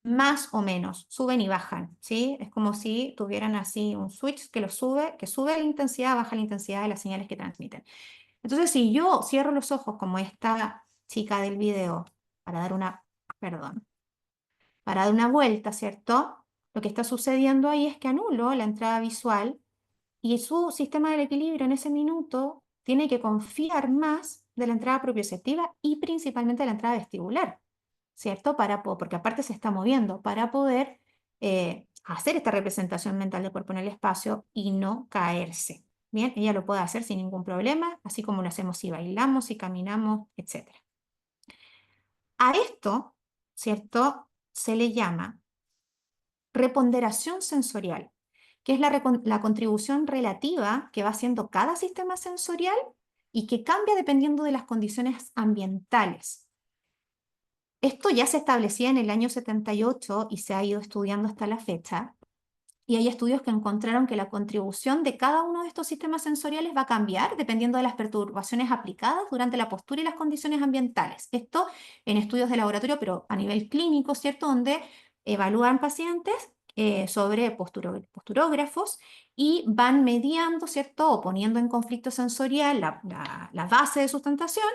Speaker 2: Más o menos, suben y bajan, ¿sí? Es como si tuvieran así un switch que sube la intensidad, baja la intensidad de las señales que transmiten. Entonces, si yo cierro los ojos como esta chica del video para dar perdón, para dar una vuelta, ¿cierto? Lo que está sucediendo ahí es que anulo la entrada visual y su sistema del equilibrio en ese minuto tiene que confiar más de la entrada propioceptiva y principalmente de la entrada vestibular, ¿cierto? Porque aparte se está moviendo, para poder hacer esta representación mental del cuerpo en el espacio y no caerse. Bien, ella lo puede hacer sin ningún problema, así como lo hacemos si bailamos, si caminamos, etc. A esto, ¿cierto? Se le llama reponderación sensorial, que es la contribución relativa que va haciendo cada sistema sensorial y que cambia dependiendo de las condiciones ambientales. Esto ya se establecía en el año 78 y se ha ido estudiando hasta la fecha. Y hay estudios que encontraron que la contribución de cada uno de estos sistemas sensoriales va a cambiar dependiendo de las perturbaciones aplicadas durante la postura y las condiciones ambientales. Esto en estudios de laboratorio, pero a nivel clínico, ¿cierto? Donde evalúan pacientes sobre posturógrafos y van mediando, ¿cierto? O poniendo en conflicto sensorial la base de sustentación,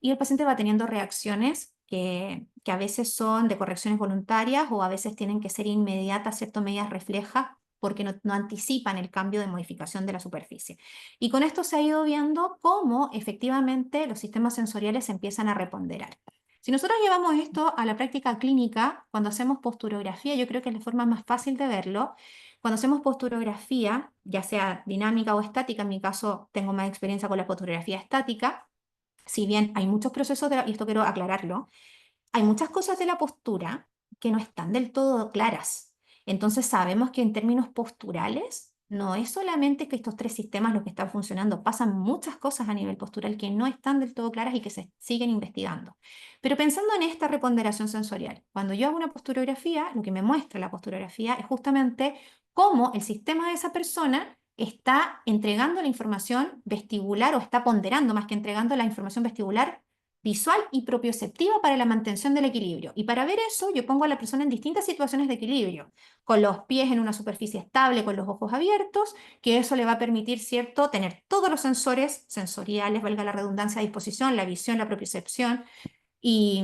Speaker 2: y el paciente va teniendo reacciones que a veces son de correcciones voluntarias o a veces tienen que ser inmediatas, ¿cierto? Medidas reflejas porque no anticipan el cambio de modificación de la superficie. Y con esto se ha ido viendo cómo efectivamente los sistemas sensoriales se empiezan a reponderar. Si nosotros llevamos esto a la práctica clínica, cuando hacemos posturografía, yo creo que es la forma más fácil de verlo. Cuando hacemos posturografía, ya sea dinámica o estática, en mi caso tengo más experiencia con la posturografía estática, si bien hay muchos procesos, y esto quiero aclararlo, hay muchas cosas de la postura que no están del todo claras. Entonces sabemos que en términos posturales no es solamente que estos tres sistemas los que están funcionando, pasan muchas cosas a nivel postural que no están del todo claras y que se siguen investigando. Pero pensando en esta reponderación sensorial, cuando yo hago una posturografía, lo que me muestra la posturografía es justamente cómo el sistema de esa persona está entregando la información vestibular o está ponderando más que entregando la información vestibular visual y propioceptiva para la mantención del equilibrio. Y para ver eso, yo pongo a la persona en distintas situaciones de equilibrio, con los pies en una superficie estable, con los ojos abiertos, que eso le va a permitir, ¿cierto?, tener todos los sensores sensoriales, valga la redundancia, a disposición, la visión, la propiocepción y,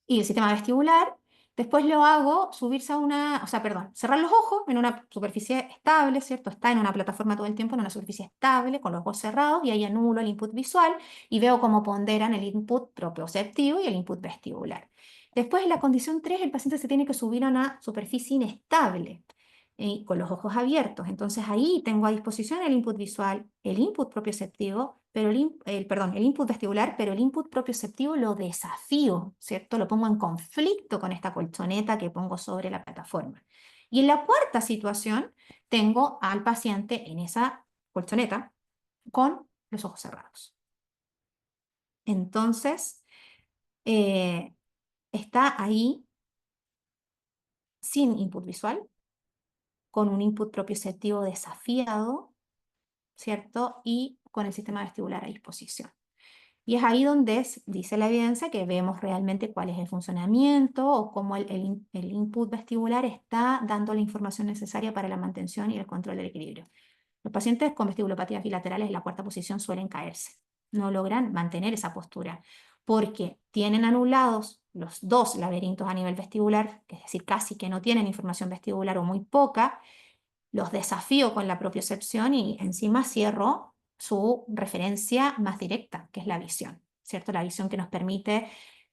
Speaker 2: y el sistema vestibular. Después lo hago subirse a o sea, perdón, cerrar los ojos en una superficie estable, ¿cierto? Está en una plataforma todo el tiempo, en una superficie estable, con los ojos cerrados, y ahí anulo el input visual y veo cómo ponderan el input propioceptivo y el input vestibular. Después, en la condición 3, el paciente se tiene que subir a una superficie inestable, con los ojos abiertos. Entonces ahí tengo a disposición el input visual, el input propioceptivo, pero perdón, el input vestibular, pero el input propioceptivo lo desafío, ¿cierto? Lo pongo en conflicto con esta colchoneta que pongo sobre la plataforma. Y en la cuarta situación, tengo al paciente en esa colchoneta con los ojos cerrados. Entonces, eh, está ahí sin input visual, con un input propioceptivo desafiado, ¿cierto? Y con el sistema vestibular a disposición. Y es ahí donde dice la evidencia que vemos realmente cuál es el funcionamiento o cómo el input vestibular está dando la información necesaria para la mantención y el control del equilibrio. Los pacientes con vestibulopatías bilaterales en la cuarta posición suelen caerse, no logran mantener esa postura, porque tienen anulados los dos laberintos a nivel vestibular, es decir, casi que no tienen información vestibular o muy poca, los desafío con la propiocepción y encima cierro su referencia más directa, que es la visión, ¿cierto? La visión que nos permite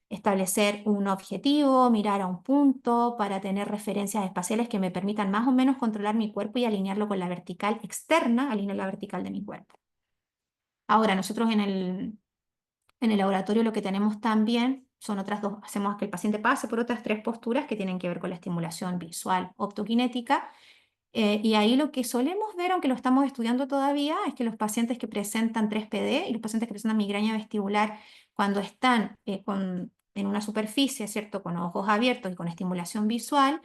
Speaker 2: establecer un objetivo, mirar a un punto para tener referencias espaciales que me permitan más o menos controlar mi cuerpo y alinearlo con la vertical externa, alinear la vertical de mi cuerpo. Ahora, nosotros en el laboratorio lo que tenemos también son otras dos, hacemos que el paciente pase por otras tres posturas que tienen que ver con la estimulación visual, optoquinética, y ahí lo que solemos ver, aunque lo estamos estudiando todavía, es que los pacientes que presentan 3PD y los pacientes que presentan migraña vestibular, cuando están en una superficie, ¿cierto? Con ojos abiertos y con estimulación visual,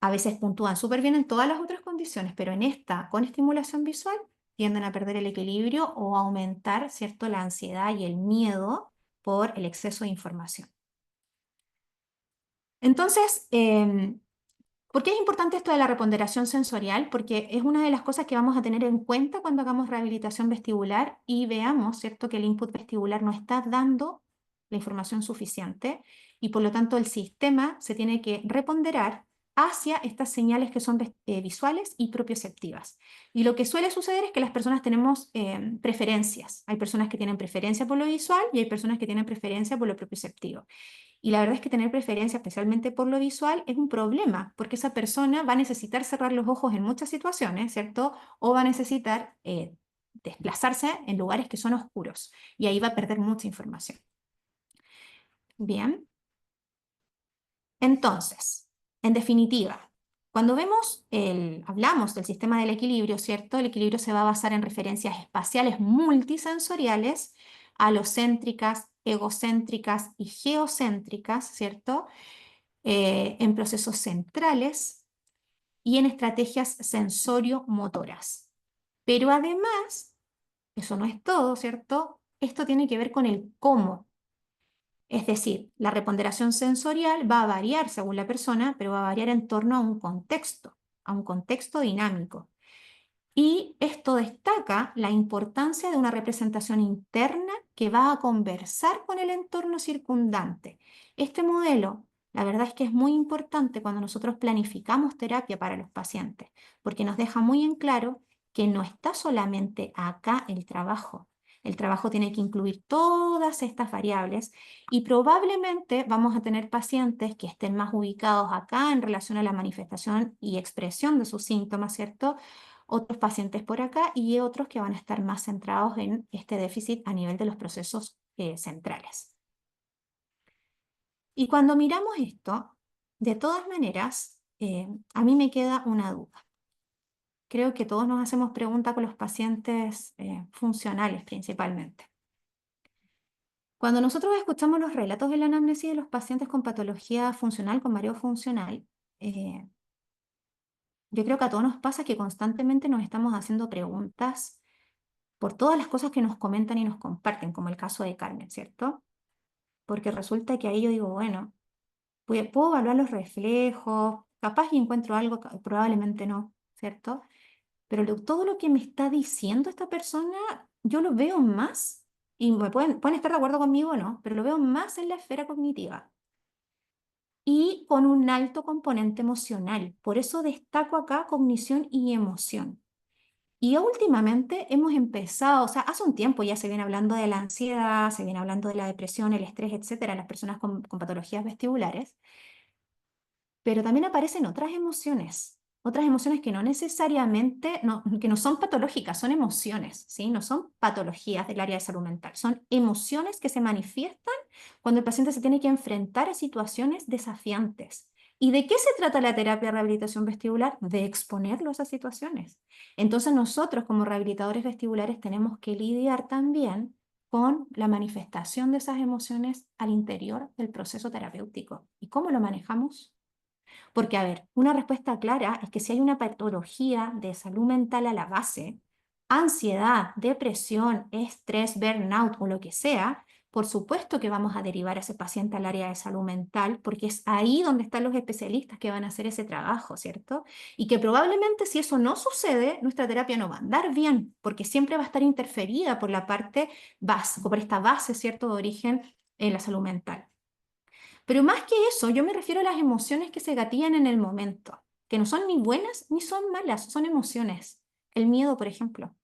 Speaker 2: a veces puntúan súper bien en todas las otras condiciones, pero en esta, con estimulación visual, tienden a perder el equilibrio o a aumentar, ¿cierto? La ansiedad y el miedo por el exceso de información. Entonces, ¿por qué es importante esto de la reponderación sensorial? Porque es una de las cosas que vamos a tener en cuenta cuando hagamos rehabilitación vestibular y veamos, ¿cierto?, que el input vestibular no está dando la información suficiente y por lo tanto el sistema se tiene que reponderar hacia estas señales que son visuales y propioceptivas. Y lo que suele suceder es que las personas tenemos preferencias. Hay personas que tienen preferencia por lo visual y hay personas que tienen preferencia por lo propioceptivo. Y la verdad es que tener preferencia, especialmente por lo visual, es un problema, porque esa persona va a necesitar cerrar los ojos en muchas situaciones, ¿cierto? O va a necesitar desplazarse en lugares que son oscuros, y ahí va a perder mucha información. Bien, entonces, en definitiva, cuando hablamos del sistema del equilibrio, ¿cierto? El equilibrio se va a basar en referencias espaciales multisensoriales, alocéntricas, egocéntricas y geocéntricas, ¿cierto? En procesos centrales y en estrategias sensorio-motoras. Pero además, eso no es todo, ¿cierto? Esto tiene que ver con el cómo. Es decir, la reponderación sensorial va a variar según la persona, pero va a variar en torno a un contexto dinámico. Y esto destaca la importancia de una representación interna que va a conversar con el entorno circundante. Este modelo, la verdad es que es muy importante cuando nosotros planificamos terapia para los pacientes, porque nos deja muy en claro que no está solamente acá el trabajo. El trabajo tiene que incluir todas estas variables y probablemente vamos a tener pacientes que estén más ubicados acá en relación a la manifestación y expresión de sus síntomas, ¿cierto? Otros pacientes por acá y otros que van a estar más centrados en este déficit a nivel de los procesos centrales. Y cuando miramos esto, de todas maneras, a mí me queda una duda. Creo que todos nos hacemos preguntas con los pacientes funcionales principalmente. Cuando nosotros escuchamos los relatos de la anamnesis de los pacientes con patología funcional, con mareo funcional, eh, yo creo que a todos nos pasa que constantemente nos estamos haciendo preguntas por todas las cosas que nos comentan y nos comparten, como el caso de Carmen, ¿cierto? Porque resulta que ahí yo digo, bueno, puedo evaluar los reflejos, capaz y encuentro algo, probablemente no, ¿cierto? Pero todo lo que me está diciendo esta persona, yo lo veo más, y pueden estar de acuerdo conmigo o no, pero lo veo más en la esfera cognitiva y con un alto componente emocional. Por eso destaco acá cognición y emoción. Y últimamente hemos empezado, o sea, hace un tiempo ya se viene hablando de la ansiedad, se viene hablando de la depresión, el estrés, etcétera, en las personas con patologías vestibulares, pero también aparecen otras emociones que no necesariamente, que no son patológicas, son emociones, ¿sí? No son patologías del área de salud mental, son emociones que se manifiestan cuando el paciente se tiene que enfrentar a situaciones desafiantes, ¿Y de qué se trata la terapia de rehabilitación vestibular? De exponerlo a esas situaciones. Entonces nosotros como rehabilitadores vestibulares tenemos que lidiar también con la manifestación de esas emociones al interior del proceso terapéutico. ¿Y cómo lo manejamos? Porque, a ver, una respuesta clara es que si hay una patología de salud mental a la base, ansiedad, depresión, estrés, burnout o lo que sea, por supuesto que vamos a derivar a ese paciente al área de salud mental, porque es ahí donde están los especialistas que van a hacer ese trabajo, ¿cierto? Y que probablemente si eso no sucede, nuestra terapia no va a andar bien, porque siempre va a estar interferida por la parte base, por esta base, ¿cierto?, de origen en la salud mental. Pero más que eso, yo me refiero a las emociones que se gatillan en el momento, que no son ni buenas ni son malas, son emociones. El miedo, por ejemplo.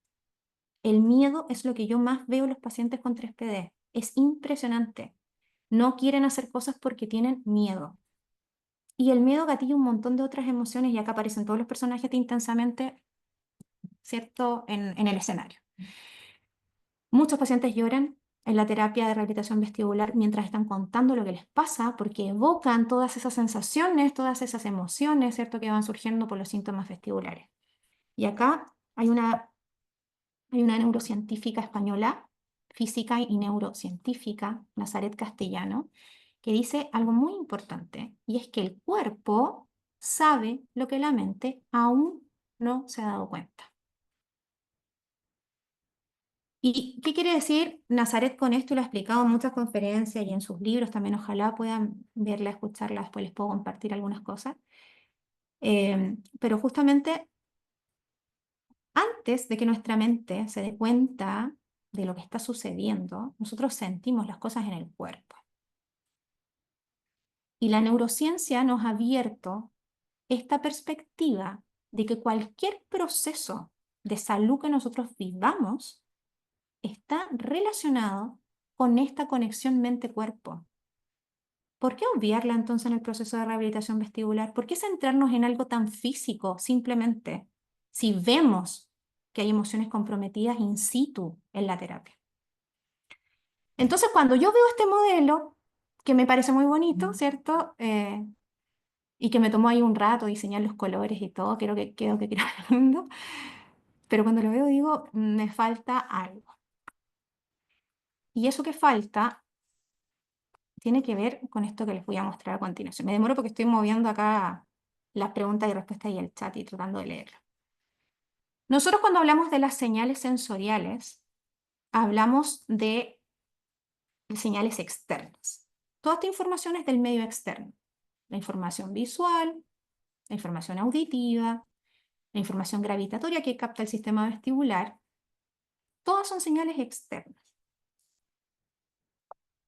Speaker 2: El miedo es lo que yo más veo en los pacientes con 3PD. Es impresionante. No quieren hacer cosas porque tienen miedo. Y el miedo gatilla un montón de otras emociones y acá aparecen todos los personajes de Intensamente, ¿cierto?, en el escenario. Muchos pacientes lloran en la terapia de rehabilitación vestibular mientras están contando lo que les pasa, porque evocan todas esas sensaciones, todas esas emociones, ¿cierto?, que van surgiendo por los síntomas vestibulares. Y acá hay una neurocientífica española, física y neurocientífica, Nazaret Castellano, que dice algo muy importante, y es que el cuerpo sabe lo que la mente aún no se ha dado cuenta. ¿Y qué quiere decir Nazaret con esto? Lo ha explicado en muchas conferencias y en sus libros también, ojalá puedan verla, escucharla, después les puedo compartir algunas cosas. Pero justamente antes de que nuestra mente se dé cuenta de lo que está sucediendo, nosotros sentimos las cosas en el cuerpo. Y la neurociencia nos ha abierto esta perspectiva de que cualquier proceso de salud que nosotros vivamos está relacionado con esta conexión mente-cuerpo. ¿Por qué obviarla entonces en el proceso de rehabilitación vestibular? ¿Por qué centrarnos en algo tan físico simplemente si vemos que hay emociones comprometidas in situ en la terapia? Entonces, cuando yo veo este modelo, que me parece muy bonito, ¿cierto? Y que me tomó ahí un rato diseñar los colores y todo, creo que quedó que quiero el mundo, pero cuando lo veo digo, me falta algo. Y eso que falta tiene que ver con esto que les voy a mostrar a continuación. Me demoro porque estoy moviendo acá las preguntas y respuestas y el chat y tratando de leerlo. Nosotros cuando hablamos de las señales sensoriales, hablamos de señales externas. Toda esta información es del medio externo. La información visual, la información auditiva, la información gravitatoria que capta el sistema vestibular, todas son señales externas,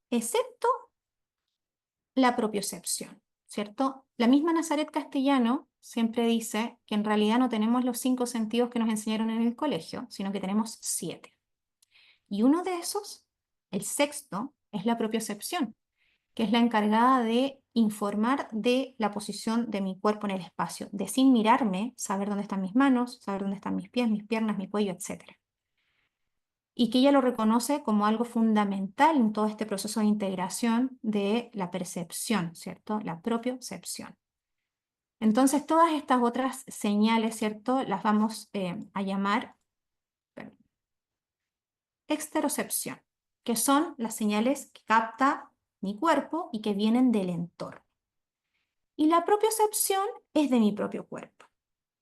Speaker 2: excepto la propiocepción, ¿cierto? La misma Nazaret Castellano siempre dice que en realidad no tenemos los 5 sentidos que nos enseñaron en el colegio, sino que tenemos 7. Y uno de esos, el sexto, es la propiocepción, que es la encargada de informar de la posición de mi cuerpo en el espacio, de sin mirarme, saber dónde están mis manos, saber dónde están mis pies, mis piernas, mi cuello, etc. Y que ella lo reconoce como algo fundamental en todo este proceso de integración de la percepción, ¿cierto? La propiocepción. Entonces, todas estas otras señales, ¿cierto? Las vamos a llamar exterocepción, que son las señales que capta mi cuerpo y que vienen del entorno. Y la propiocepción es de mi propio cuerpo.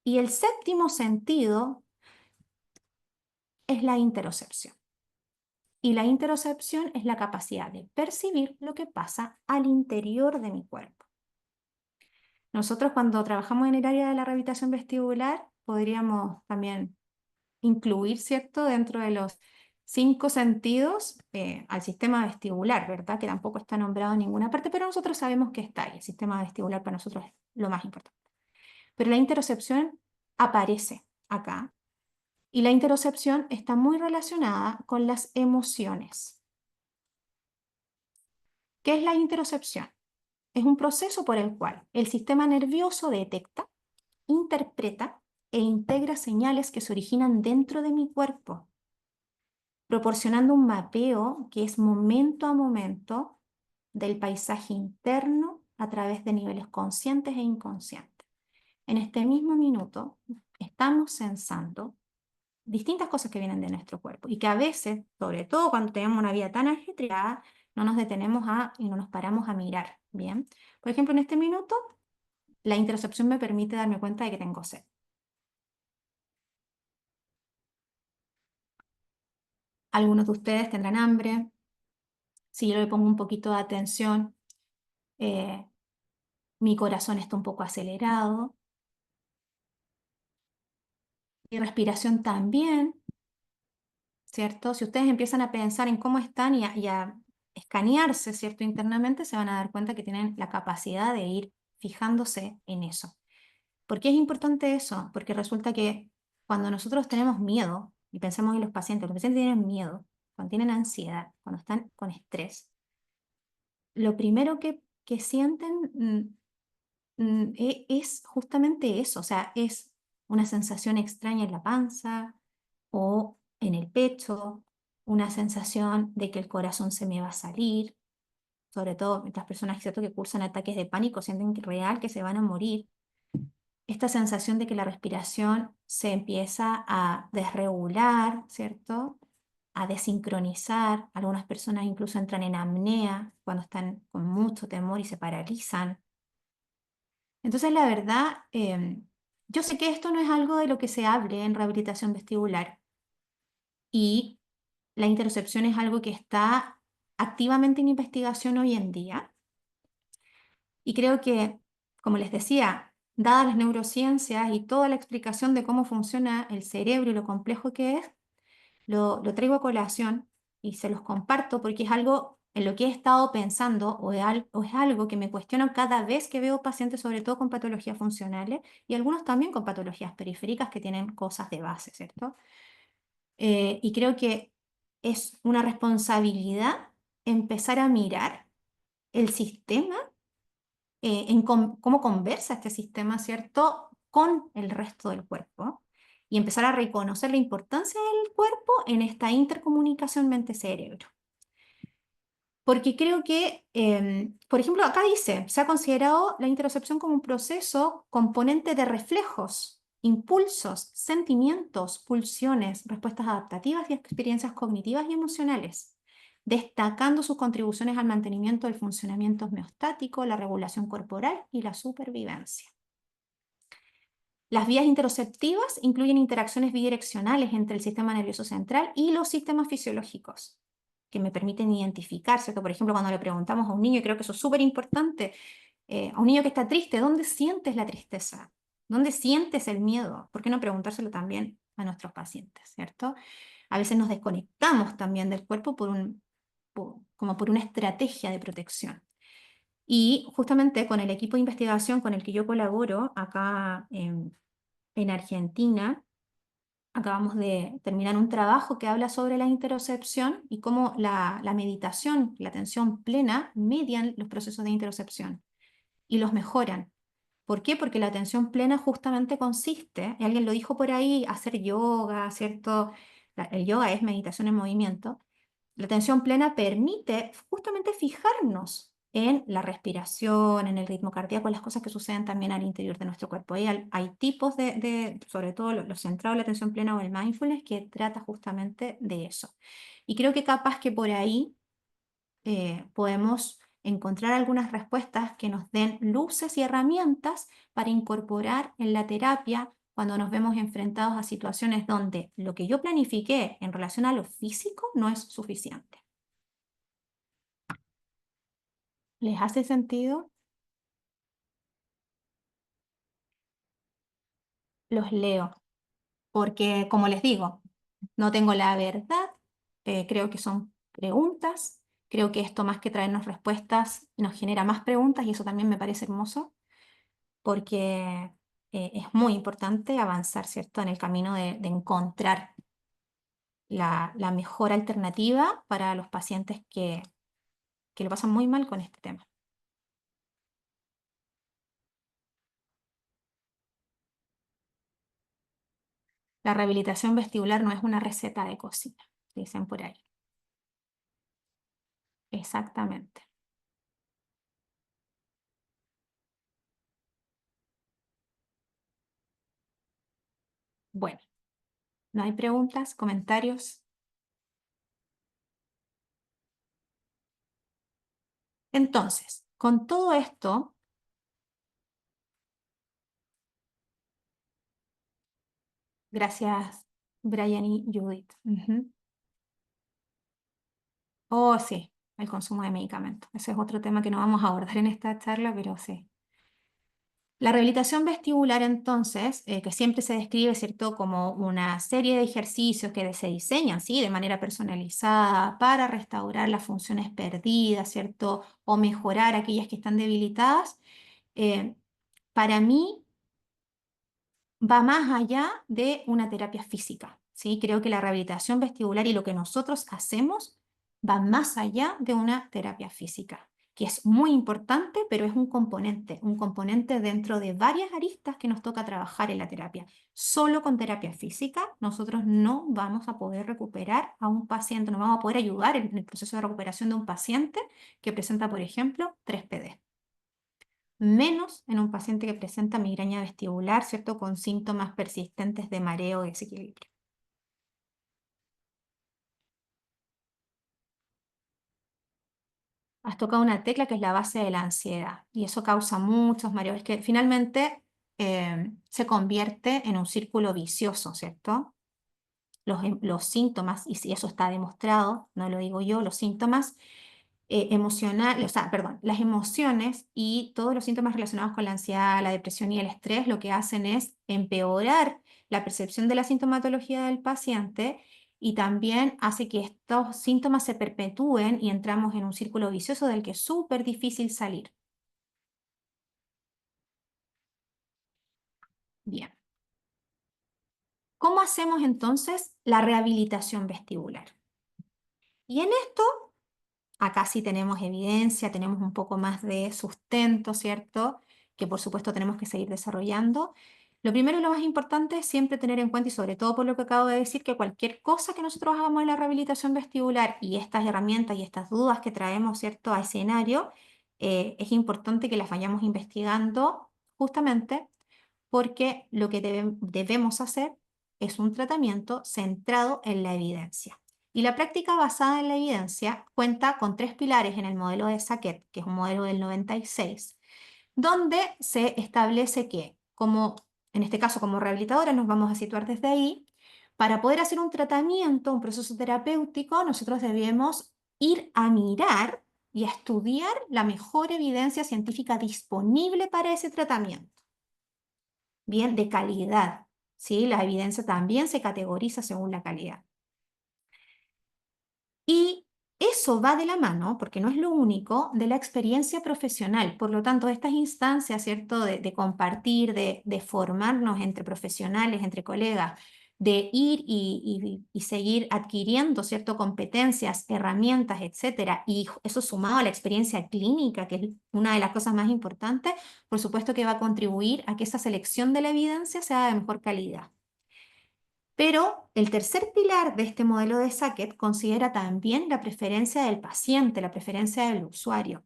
Speaker 2: Y el séptimo sentido es la interocepción. Y la interocepción es la capacidad de percibir lo que pasa al interior de mi cuerpo. Nosotros cuando trabajamos en el área de la rehabilitación vestibular, podríamos también incluir, ¿cierto?, dentro de los 5 sentidos al sistema vestibular, ¿verdad? Que tampoco está nombrado en ninguna parte, pero nosotros sabemos que está ahí. El sistema vestibular para nosotros es lo más importante. Pero la interocepción aparece acá. Y la interocepción está muy relacionada con las emociones. ¿Qué es la interocepción? Es un proceso por el cual el sistema nervioso detecta, interpreta e integra señales que se originan dentro de mi cuerpo, proporcionando un mapeo que es momento a momento del paisaje interno a través de niveles conscientes e inconscientes. En este mismo minuto estamos sensando distintas cosas que vienen de nuestro cuerpo y que a veces, sobre todo cuando tenemos una vida tan ajetreada, no nos detenemos y no nos paramos a mirar, ¿bien? Por ejemplo, en este minuto, la interocepción me permite darme cuenta de que tengo sed. Algunos de ustedes tendrán hambre. Si yo le pongo un poquito de atención, eh, mi corazón está un poco acelerado, mi respiración también, ¿cierto? Si ustedes empiezan a pensar en cómo están y a escanearse, ¿cierto? Internamente, se van a dar cuenta que tienen la capacidad de ir fijándose en eso. ¿Por qué es importante eso? Porque resulta que cuando nosotros tenemos miedo, y pensemos en los pacientes tienen miedo, cuando tienen ansiedad, cuando están con estrés, lo primero que sienten es justamente eso, o sea, es una sensación extraña en la panza o en el pecho, una sensación de que el corazón se me va a salir, sobre todo estas personas, ¿cierto?, que cursan ataques de pánico, sienten real que se van a morir. Esta sensación de que la respiración se empieza a desregular, ¿cierto? A desincronizar. Algunas personas incluso entran en apnea cuando están con mucho temor y se paralizan. Entonces, la verdad, yo sé que esto no es algo de lo que se hable en rehabilitación vestibular y la interocepción es algo que está activamente en investigación hoy en día. Y creo que, como les decía, dadas las neurociencias y toda la explicación de cómo funciona el cerebro y lo complejo que es, lo traigo a colación y se los comparto porque es algo en lo que he estado pensando o es algo que me cuestiono cada vez que veo pacientes, sobre todo con patologías funcionales y algunos también con patologías periféricas que tienen cosas de base, ¿cierto? Y creo que es una responsabilidad empezar a mirar el sistema en cómo conversa este sistema, ¿cierto?, con el resto del cuerpo y empezar a reconocer la importancia del cuerpo en esta intercomunicación mente-cerebro. Porque creo que, por ejemplo, acá dice, se ha considerado la interocepción como un proceso componente de reflejos, impulsos, sentimientos, pulsiones, respuestas adaptativas y experiencias cognitivas y emocionales, destacando sus contribuciones al mantenimiento del funcionamiento homeostático, la regulación corporal y la supervivencia. Las vías interoceptivas incluyen interacciones bidireccionales entre el sistema nervioso central y los sistemas fisiológicos, que me permiten identificar, ¿cierto? Por ejemplo, cuando le preguntamos a un niño, y creo que eso es súper importante, a un niño que está triste, ¿dónde sientes la tristeza? ¿Dónde sientes el miedo? ¿Por qué no preguntárselo también a nuestros pacientes, ¿cierto? A veces nos desconectamos también del cuerpo como por una estrategia de protección. Y justamente con el equipo de investigación con el que yo colaboro acá en Argentina, acabamos de terminar un trabajo que habla sobre la interocepción y cómo la meditación, la atención plena, median los procesos de interocepción y los mejoran. ¿Por qué? Porque la atención plena justamente consiste, y alguien lo dijo por ahí, hacer yoga, ¿cierto? El yoga es meditación en movimiento. La atención plena permite justamente fijarnos en la respiración, en el ritmo cardíaco, en las cosas que suceden también al interior de nuestro cuerpo. Hay tipos sobre todo lo centrado en la atención plena o el mindfulness, que trata justamente de eso. Y creo que capaz que por ahí podemos encontrar algunas respuestas que nos den luces y herramientas para incorporar en la terapia cuando nos vemos enfrentados a situaciones donde lo que yo planifiqué en relación a lo físico no es suficiente. ¿Les hace sentido? Los leo, porque como les digo, no tengo la verdad, creo que son preguntas, creo que esto más que traernos respuestas nos genera más preguntas y eso también me parece hermoso. Porque es muy importante avanzar, ¿cierto?, en el camino de encontrar la mejor alternativa para los pacientes que lo pasan muy mal con este tema. La rehabilitación vestibular no es una receta de cocina, dicen por ahí. Exactamente. Bueno, ¿no hay preguntas, comentarios? Entonces, con todo esto, gracias Brian y Judith. Ujú. Oh, sí, el consumo de medicamentos. Ese es otro tema que no vamos a abordar en esta charla, pero sí. La rehabilitación vestibular, entonces, que siempre se describe, ¿cierto?, como una serie de ejercicios que se diseñan, ¿sí?, de manera personalizada para restaurar las funciones perdidas, ¿cierto?, o mejorar aquellas que están debilitadas. eh, para mí, va más allá de una terapia física, ¿sí? Creo que la rehabilitación vestibular y lo que nosotros hacemos va más allá de una terapia física, que es muy importante, pero es un componente dentro de varias aristas que nos toca trabajar en la terapia. Solo con terapia física nosotros no vamos a poder recuperar a un paciente, no vamos a poder ayudar en el proceso de recuperación de un paciente que presenta, por ejemplo, 3PD, menos en un paciente que presenta migraña vestibular, ¿cierto?, con síntomas persistentes de mareo y desequilibrio. Has tocado una tecla que es la base de la ansiedad y eso causa muchos mareos. Es que finalmente se convierte en un círculo vicioso, ¿cierto? Los síntomas, y si eso está demostrado, no lo digo yo, los síntomas emocionales, o sea, perdón, las emociones y todos los síntomas relacionados con la ansiedad, la depresión y el estrés lo que hacen es empeorar la percepción de la sintomatología del paciente y también hace que estos síntomas se perpetúen y entramos en un círculo vicioso del que es súper difícil salir. Bien. ¿Cómo hacemos entonces la rehabilitación vestibular? Y en esto acá sí tenemos evidencia, tenemos un poco más de sustento, ¿cierto? Que por supuesto tenemos que seguir desarrollando. Lo primero y lo más importante es siempre tener en cuenta, y sobre todo por lo que acabo de decir, que cualquier cosa que nosotros hagamos en la rehabilitación vestibular y estas herramientas y estas dudas que traemos, ¿cierto?, a escenario, es importante que las vayamos investigando justamente porque lo que debemos hacer es un tratamiento centrado en la evidencia. Y la práctica basada en la evidencia cuenta con 3 pilares en el modelo de Saquet, que es un modelo del 96, donde se establece que, como en este caso como rehabilitadora, nos vamos a situar desde ahí, para poder hacer un tratamiento, un proceso terapéutico, nosotros debemos ir a mirar y a estudiar la mejor evidencia científica disponible para ese tratamiento, bien, de calidad, ¿sí? La evidencia también se categoriza según la calidad. Y eso va de la mano, porque no es lo único, de la experiencia profesional. Por lo tanto, estas instancias, ¿cierto?, de compartir, de formarnos entre profesionales, entre colegas, de ir y seguir adquiriendo, ¿cierto?, competencias, herramientas, etcétera, y eso sumado a la experiencia clínica, que es una de las cosas más importantes, por supuesto que va a contribuir a que esa selección de la evidencia sea de mejor calidad. Pero el tercer pilar de este modelo de Sackett considera también la preferencia del paciente, la preferencia del usuario.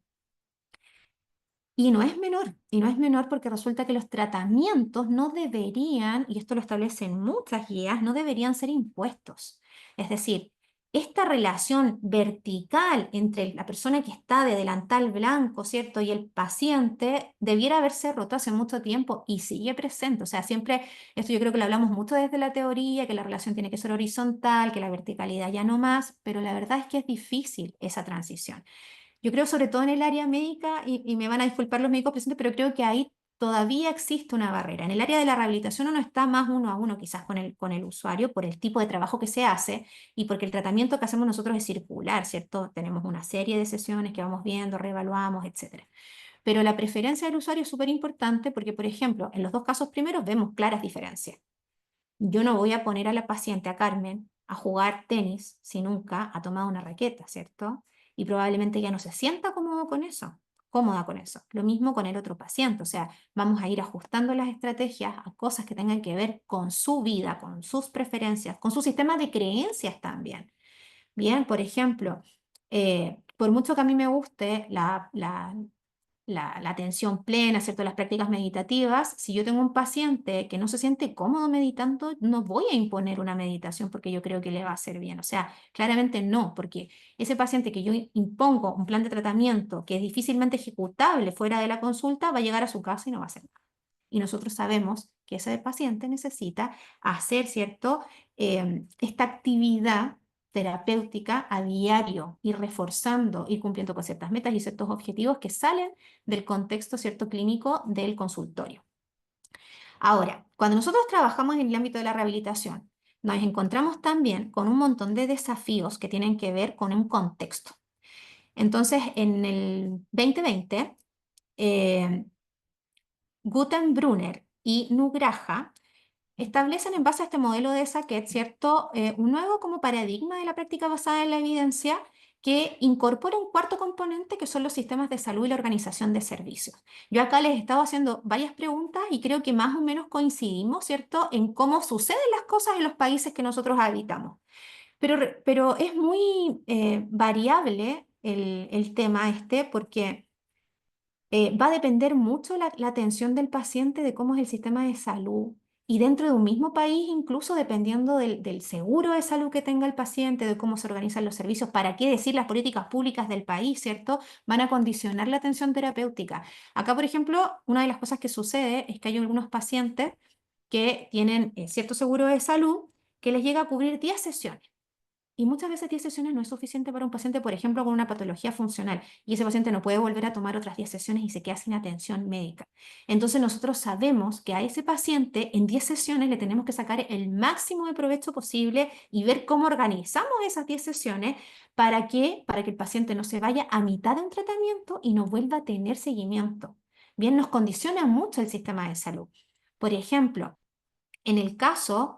Speaker 2: Y no es menor porque resulta que los tratamientos no deberían, y esto lo establecen muchas guías, no deberían ser impuestos. Es decir, esta relación vertical entre la persona que está de delantal blanco, ¿cierto?, y el paciente debiera haberse roto hace mucho tiempo y sigue presente. O sea, siempre, esto yo creo que lo hablamos mucho desde la teoría, que la relación tiene que ser horizontal, que la verticalidad ya no más, pero la verdad es que es difícil esa transición. Yo creo sobre todo en el área médica, y me van a disculpar los médicos presentes, pero creo que ahí todavía existe una barrera. En el área de la rehabilitación uno está más uno a uno quizás con el usuario por el tipo de trabajo que se hace y porque el tratamiento que hacemos nosotros es circular, ¿cierto? Tenemos una serie de sesiones que vamos viendo, reevaluamos, etcétera. Pero la preferencia del usuario es súper importante porque, por ejemplo, en los dos casos primeros vemos claras diferencias. Yo no voy a poner a la paciente, a Carmen, a jugar tenis si nunca ha tomado una raqueta, ¿cierto? Y probablemente ya no se sienta cómoda con eso. Lo mismo con el otro paciente, o sea, vamos a ir ajustando las estrategias a cosas que tengan que ver con su vida, con sus preferencias, con su sistema de creencias también. Bien, por ejemplo, por mucho que a mí me guste la atención plena, ¿cierto? Las prácticas meditativas. Si yo tengo un paciente que no se siente cómodo meditando, no voy a imponer una meditación porque yo creo que le va a hacer bien. O sea, claramente no, porque ese paciente que yo impongo un plan de tratamiento que es difícilmente ejecutable fuera de la consulta, va a llegar a su casa y no va a hacer nada. Y nosotros sabemos que ese paciente necesita hacer, ¿cierto? Esta actividad terapéutica a diario, ir reforzando, ir cumpliendo con ciertas metas y ciertos objetivos que salen del contexto, ¿cierto? Clínico del consultorio. Ahora, cuando nosotros trabajamos en el ámbito de la rehabilitación, nos encontramos también con un montón de desafíos que tienen que ver con un contexto. Entonces, en el 2020, eh, Gutenbrunner y Nugraha establecen en base a este modelo de Saquet, ¿cierto? Un nuevo como paradigma de la práctica basada en la evidencia que incorpora un cuarto componente que son los sistemas de salud y la organización de servicios. Yo acá les he estado haciendo varias preguntas y creo que más o menos coincidimos, ¿cierto?, en cómo suceden las cosas en los países que nosotros habitamos. Pero es muy variable el tema este porque va a depender mucho la atención del paciente de cómo es el sistema de salud y dentro de un mismo país, incluso dependiendo del seguro de salud que tenga el paciente, de cómo se organizan los servicios, para qué decir las políticas públicas del país, ¿cierto? Van a condicionar la atención terapéutica. Acá, por ejemplo, una de las cosas que sucede es que hay algunos pacientes que tienen cierto seguro de salud que les llega a cubrir 10 sesiones. Y muchas veces 10 sesiones no es suficiente para un paciente, por ejemplo, con una patología funcional, y ese paciente no puede volver a tomar otras 10 sesiones y se queda sin atención médica. Entonces nosotros sabemos que a ese paciente en 10 sesiones le tenemos que sacar el máximo de provecho posible y ver cómo organizamos esas 10 sesiones para que el paciente no se vaya a mitad de un tratamiento y no vuelva a tener seguimiento. Bien, nos condiciona mucho el sistema de salud. Por ejemplo, en el caso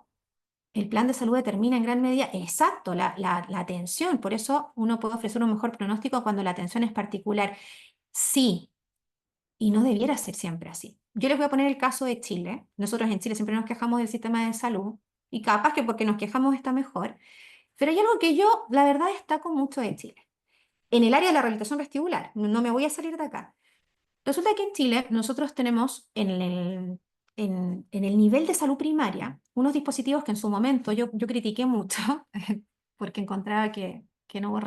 Speaker 2: el plan de salud determina en gran medida, exacto, la atención. Por eso uno puede ofrecer un mejor pronóstico cuando la atención es particular. Sí, y no debiera ser siempre así. Yo les voy a poner el caso de Chile. Nosotros en Chile siempre nos quejamos del sistema de salud y capaz que porque nos quejamos está mejor. Pero hay algo que yo, la verdad, destaco mucho de Chile. En el área de la rehabilitación vestibular, no me voy a salir de acá. Resulta que en Chile nosotros tenemos en el nivel de salud primaria unos dispositivos que en su momento yo critiqué mucho porque encontraba que no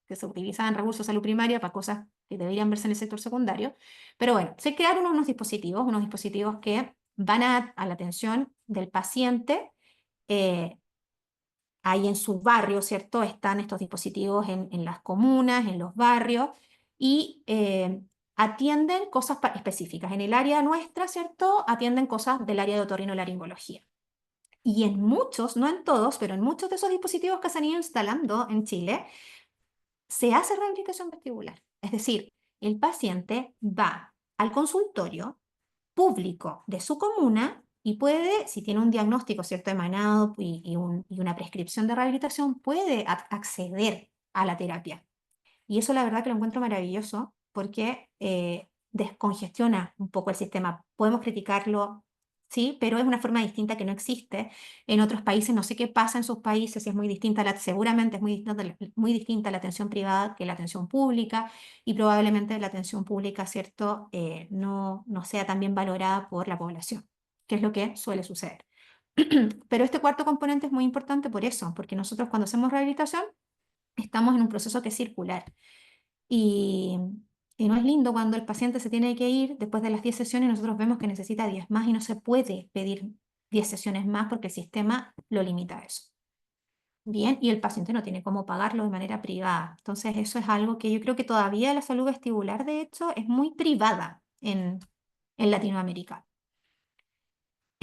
Speaker 2: que se utilizaban recursos de salud primaria para cosas que deberían verse en el sector secundario. Pero bueno, se crearon unos dispositivos que van a la atención del paciente. eh, Ahí en su barrio, ¿cierto? Están estos dispositivos en las comunas, en los barrios, y atienden cosas específicas. En el área nuestra, ¿cierto? Atienden cosas del área de otorrinolaringología. Y en muchos, no en todos, pero en muchos de esos dispositivos que se han ido instalando en Chile, se hace rehabilitación vestibular. Es decir, el paciente va al consultorio público de su comuna y puede, si tiene un diagnóstico cierto emanado y una prescripción de rehabilitación, puede acceder a la terapia. Y eso la verdad que lo encuentro maravilloso porque descongestiona un poco el sistema. Podemos criticarlo, sí, pero es una forma distinta que no existe en otros países. No sé qué pasa en sus países, si es muy distinta, seguramente es muy distinta la atención privada que la atención pública y probablemente la atención pública, ¿cierto? No sea tan bien valorada por la población, que es lo que suele suceder. Pero este cuarto componente es muy importante por eso, porque nosotros cuando hacemos rehabilitación estamos en un proceso que es circular. Y, y no es lindo cuando el paciente se tiene que ir después de las 10 sesiones y nosotros vemos que necesita 10 más y no se puede pedir 10 sesiones más porque el sistema lo limita a eso. Bien, y el paciente no tiene cómo pagarlo de manera privada. Entonces, eso es algo que yo creo que todavía la salud vestibular, de hecho, es muy privada en Latinoamérica.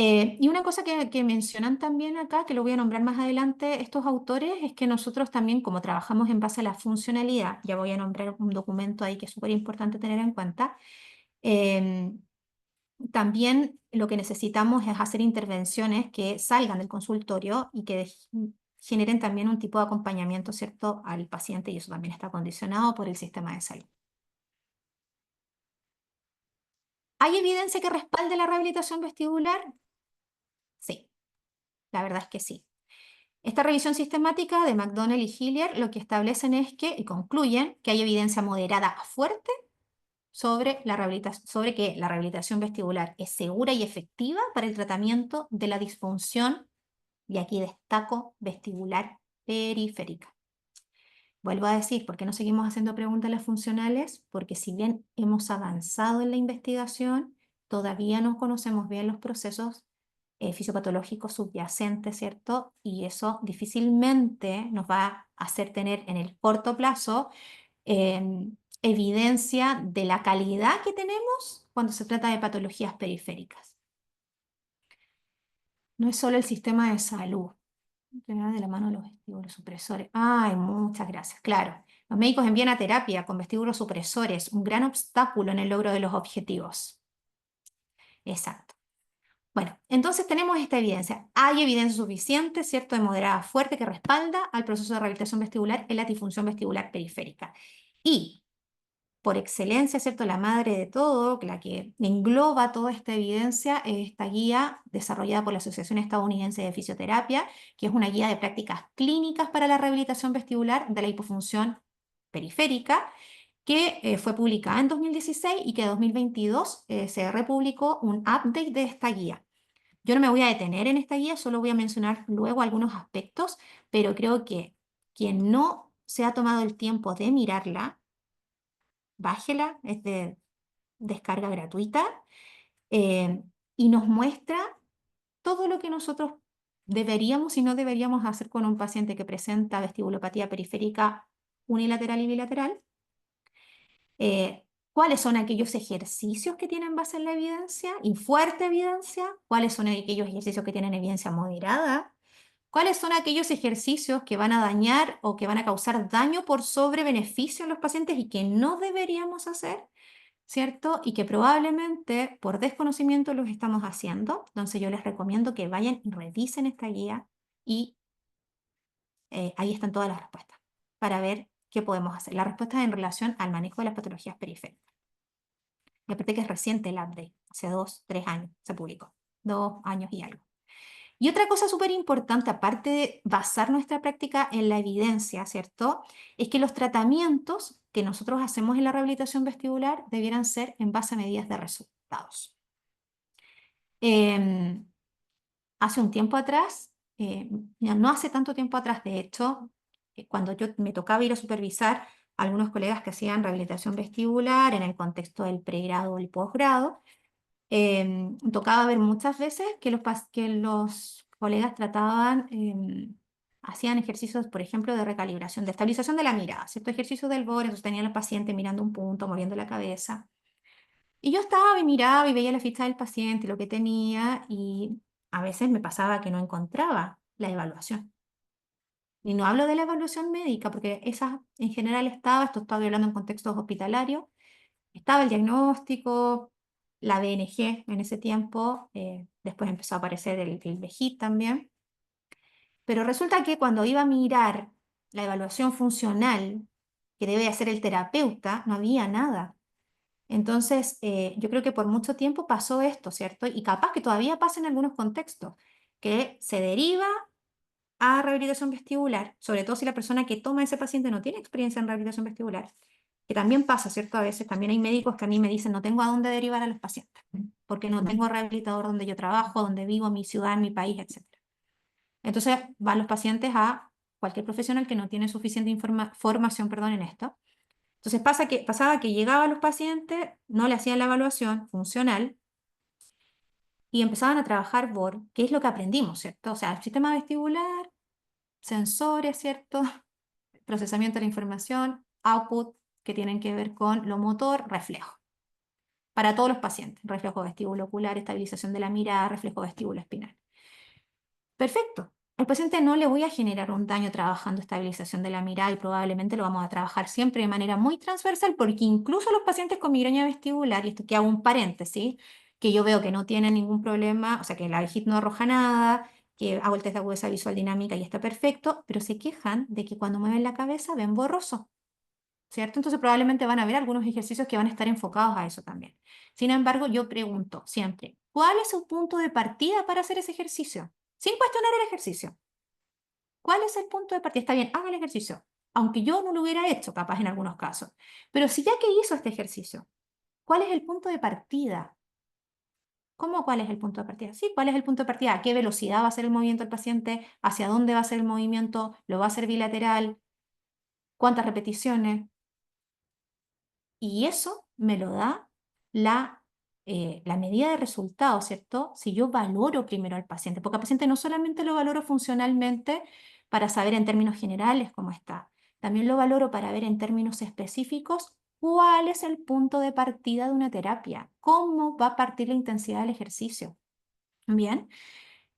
Speaker 2: Y una cosa que mencionan también acá, que lo voy a nombrar más adelante, estos autores, es que nosotros también, como trabajamos en base a la funcionalidad, ya voy a nombrar un documento ahí que es súper importante tener en cuenta, em, también lo que necesitamos es hacer intervenciones que salgan del consultorio y que generen también un tipo de acompañamiento, ¿cierto?, al paciente, y eso también está condicionado por el sistema de salud. ¿Hay evidencia que respalde la rehabilitación vestibular? Sí, la verdad es que sí. Esta revisión sistemática de McDonnell y Hillier lo que establecen es que, y concluyen, que hay evidencia moderada a fuerte sobre sobre que la rehabilitación vestibular es segura y efectiva para el tratamiento de la disfunción, y aquí destaco vestibular periférica. Vuelvo a decir, ¿por qué no seguimos haciendo preguntas a las funcionales? Porque si bien hemos avanzado en la investigación, todavía no conocemos bien los procesos fisiopatológicos subyacentes, ¿cierto? Y eso difícilmente nos va a hacer tener en el corto plazo evidencia de la calidad que tenemos cuando se trata de patologías periféricas. No es solo el sistema de salud. Entrenar de la mano los vestíbulos supresores. Ay, muchas gracias. Claro, los médicos envían a terapia con vestíbulos supresores, un gran obstáculo en el logro de los objetivos. Exacto. Bueno, entonces tenemos esta evidencia. Hay evidencia suficiente, ¿cierto?, de moderada fuerte que respalda al proceso de rehabilitación vestibular en la disfunción vestibular periférica. Y por excelencia, ¿cierto? La madre de todo, la que engloba toda esta evidencia, es esta guía desarrollada por la Asociación Estadounidense de Fisioterapia, que es una guía de prácticas clínicas para la rehabilitación vestibular de la hipofunción periférica, que fue publicada en 2016 y que en 2022 se republicó un update de esta guía. Yo no me voy a detener en esta guía, solo voy a mencionar luego algunos aspectos, pero creo que quien no se ha tomado el tiempo de mirarla, bájela, es de descarga gratuita, eh, y nos muestra todo lo que nosotros deberíamos y no deberíamos hacer con un paciente que presenta vestibulopatía periférica unilateral y bilateral. ¿Cuáles son aquellos ejercicios que tienen base en la evidencia y fuerte evidencia? ¿Cuáles son aquellos ejercicios que tienen evidencia moderada? ¿Cuáles son aquellos ejercicios que van a dañar o que van a causar daño por sobrebeneficio en los pacientes y que no deberíamos hacer? ¿Cierto? Y que probablemente por desconocimiento los estamos haciendo. Entonces yo les recomiendo que vayan y revisen esta guía y ahí están todas las respuestas para ver qué podemos hacer. Las respuestas en relación al manejo de las patologías periféricas. Y aparte que es reciente el update, hace 2, 3 años se publicó, 2 años y algo. Y otra cosa súper importante, aparte de basar nuestra práctica en la evidencia, ¿cierto? Es que los tratamientos que nosotros hacemos en la rehabilitación vestibular debieran ser en base a medidas de resultados. Em, Hace un tiempo atrás, no hace tanto tiempo atrás, de hecho, cuando yo me tocaba ir a supervisar a algunos colegas que hacían rehabilitación vestibular en el contexto del pregrado o el posgrado, tocaba ver muchas veces que que los colegas trataban, hacían ejercicios, por ejemplo, de recalibración, de estabilización de la mirada, ¿cierto? Ejercicios del borde, sostenían al paciente mirando un punto, moviendo la cabeza. Y yo estaba y miraba y veía la ficha del paciente, lo que tenía, y a veces me pasaba que no encontraba la evaluación. Y no hablo de la evaluación médica, porque esa en general estaba, esto estaba hablando en contextos hospitalarios, estaba el diagnóstico, la BNG en ese tiempo, después empezó a aparecer el VEGIT también, pero resulta que cuando iba a mirar la evaluación funcional que debe hacer el terapeuta, no había nada. Entonces, yo creo que por mucho tiempo pasó esto, ¿cierto? Y capaz que todavía pasa en algunos contextos, que se deriva a rehabilitación vestibular, sobre todo si la persona que toma a ese paciente no tiene experiencia en rehabilitación vestibular, que también pasa, ¿cierto? A veces también hay médicos que a mí me dicen no tengo a dónde derivar a los pacientes, porque no tengo rehabilitador donde yo trabajo, donde vivo, en mi ciudad, en mi país, etc. Entonces van los pacientes a cualquier profesional que no tiene suficiente formación, perdón, en esto. Entonces pasaba que llegaban los pacientes, no le hacían la evaluación funcional y empezaban a trabajar por qué es lo que aprendimos, ¿cierto? O sea, el sistema vestibular, sensores, ¿cierto? Procesamiento de la información, output, que tienen que ver con lo motor, reflejo. Para todos los pacientes, reflejo vestibulocular, estabilización de la mirada, reflejo vestibuloespinal. Perfecto. Al paciente no le voy a generar un daño trabajando estabilización de la mirada y probablemente lo vamos a trabajar siempre de manera muy transversal porque incluso los pacientes con migraña vestibular, y esto que hago un paréntesis, que yo veo que no tienen ningún problema, o sea que la VEGIT no arroja nada, que hago el test de agudeza visual dinámica y está perfecto, pero se quejan de que cuando mueven la cabeza ven borroso, ¿cierto? Entonces probablemente van a ver algunos ejercicios que van a estar enfocados a eso también. Sin embargo, yo pregunto siempre, ¿cuál es su punto de partida para hacer ese ejercicio? Sin cuestionar el ejercicio. ¿Cuál es el punto de partida? Está bien, haga el ejercicio, aunque yo no lo hubiera hecho, capaz en algunos casos. Pero si ya que hizo este ejercicio, ¿Cuál es el punto de partida? ¿Cómo cuál es el punto de partida? Sí, ¿cuál es el punto de partida? ¿A qué velocidad va a ser el movimiento del paciente? ¿Hacia dónde va a ser el movimiento? ¿Lo va a hacer bilateral? ¿Cuántas repeticiones? Y eso me lo da la medida de resultados, ¿cierto? Si yo valoro primero al paciente, porque al paciente no solamente lo valoro funcionalmente para saber en términos generales cómo está, también lo valoro para ver en términos específicos cuál es el punto de partida de una terapia, cómo va a partir la intensidad del ejercicio. Bien,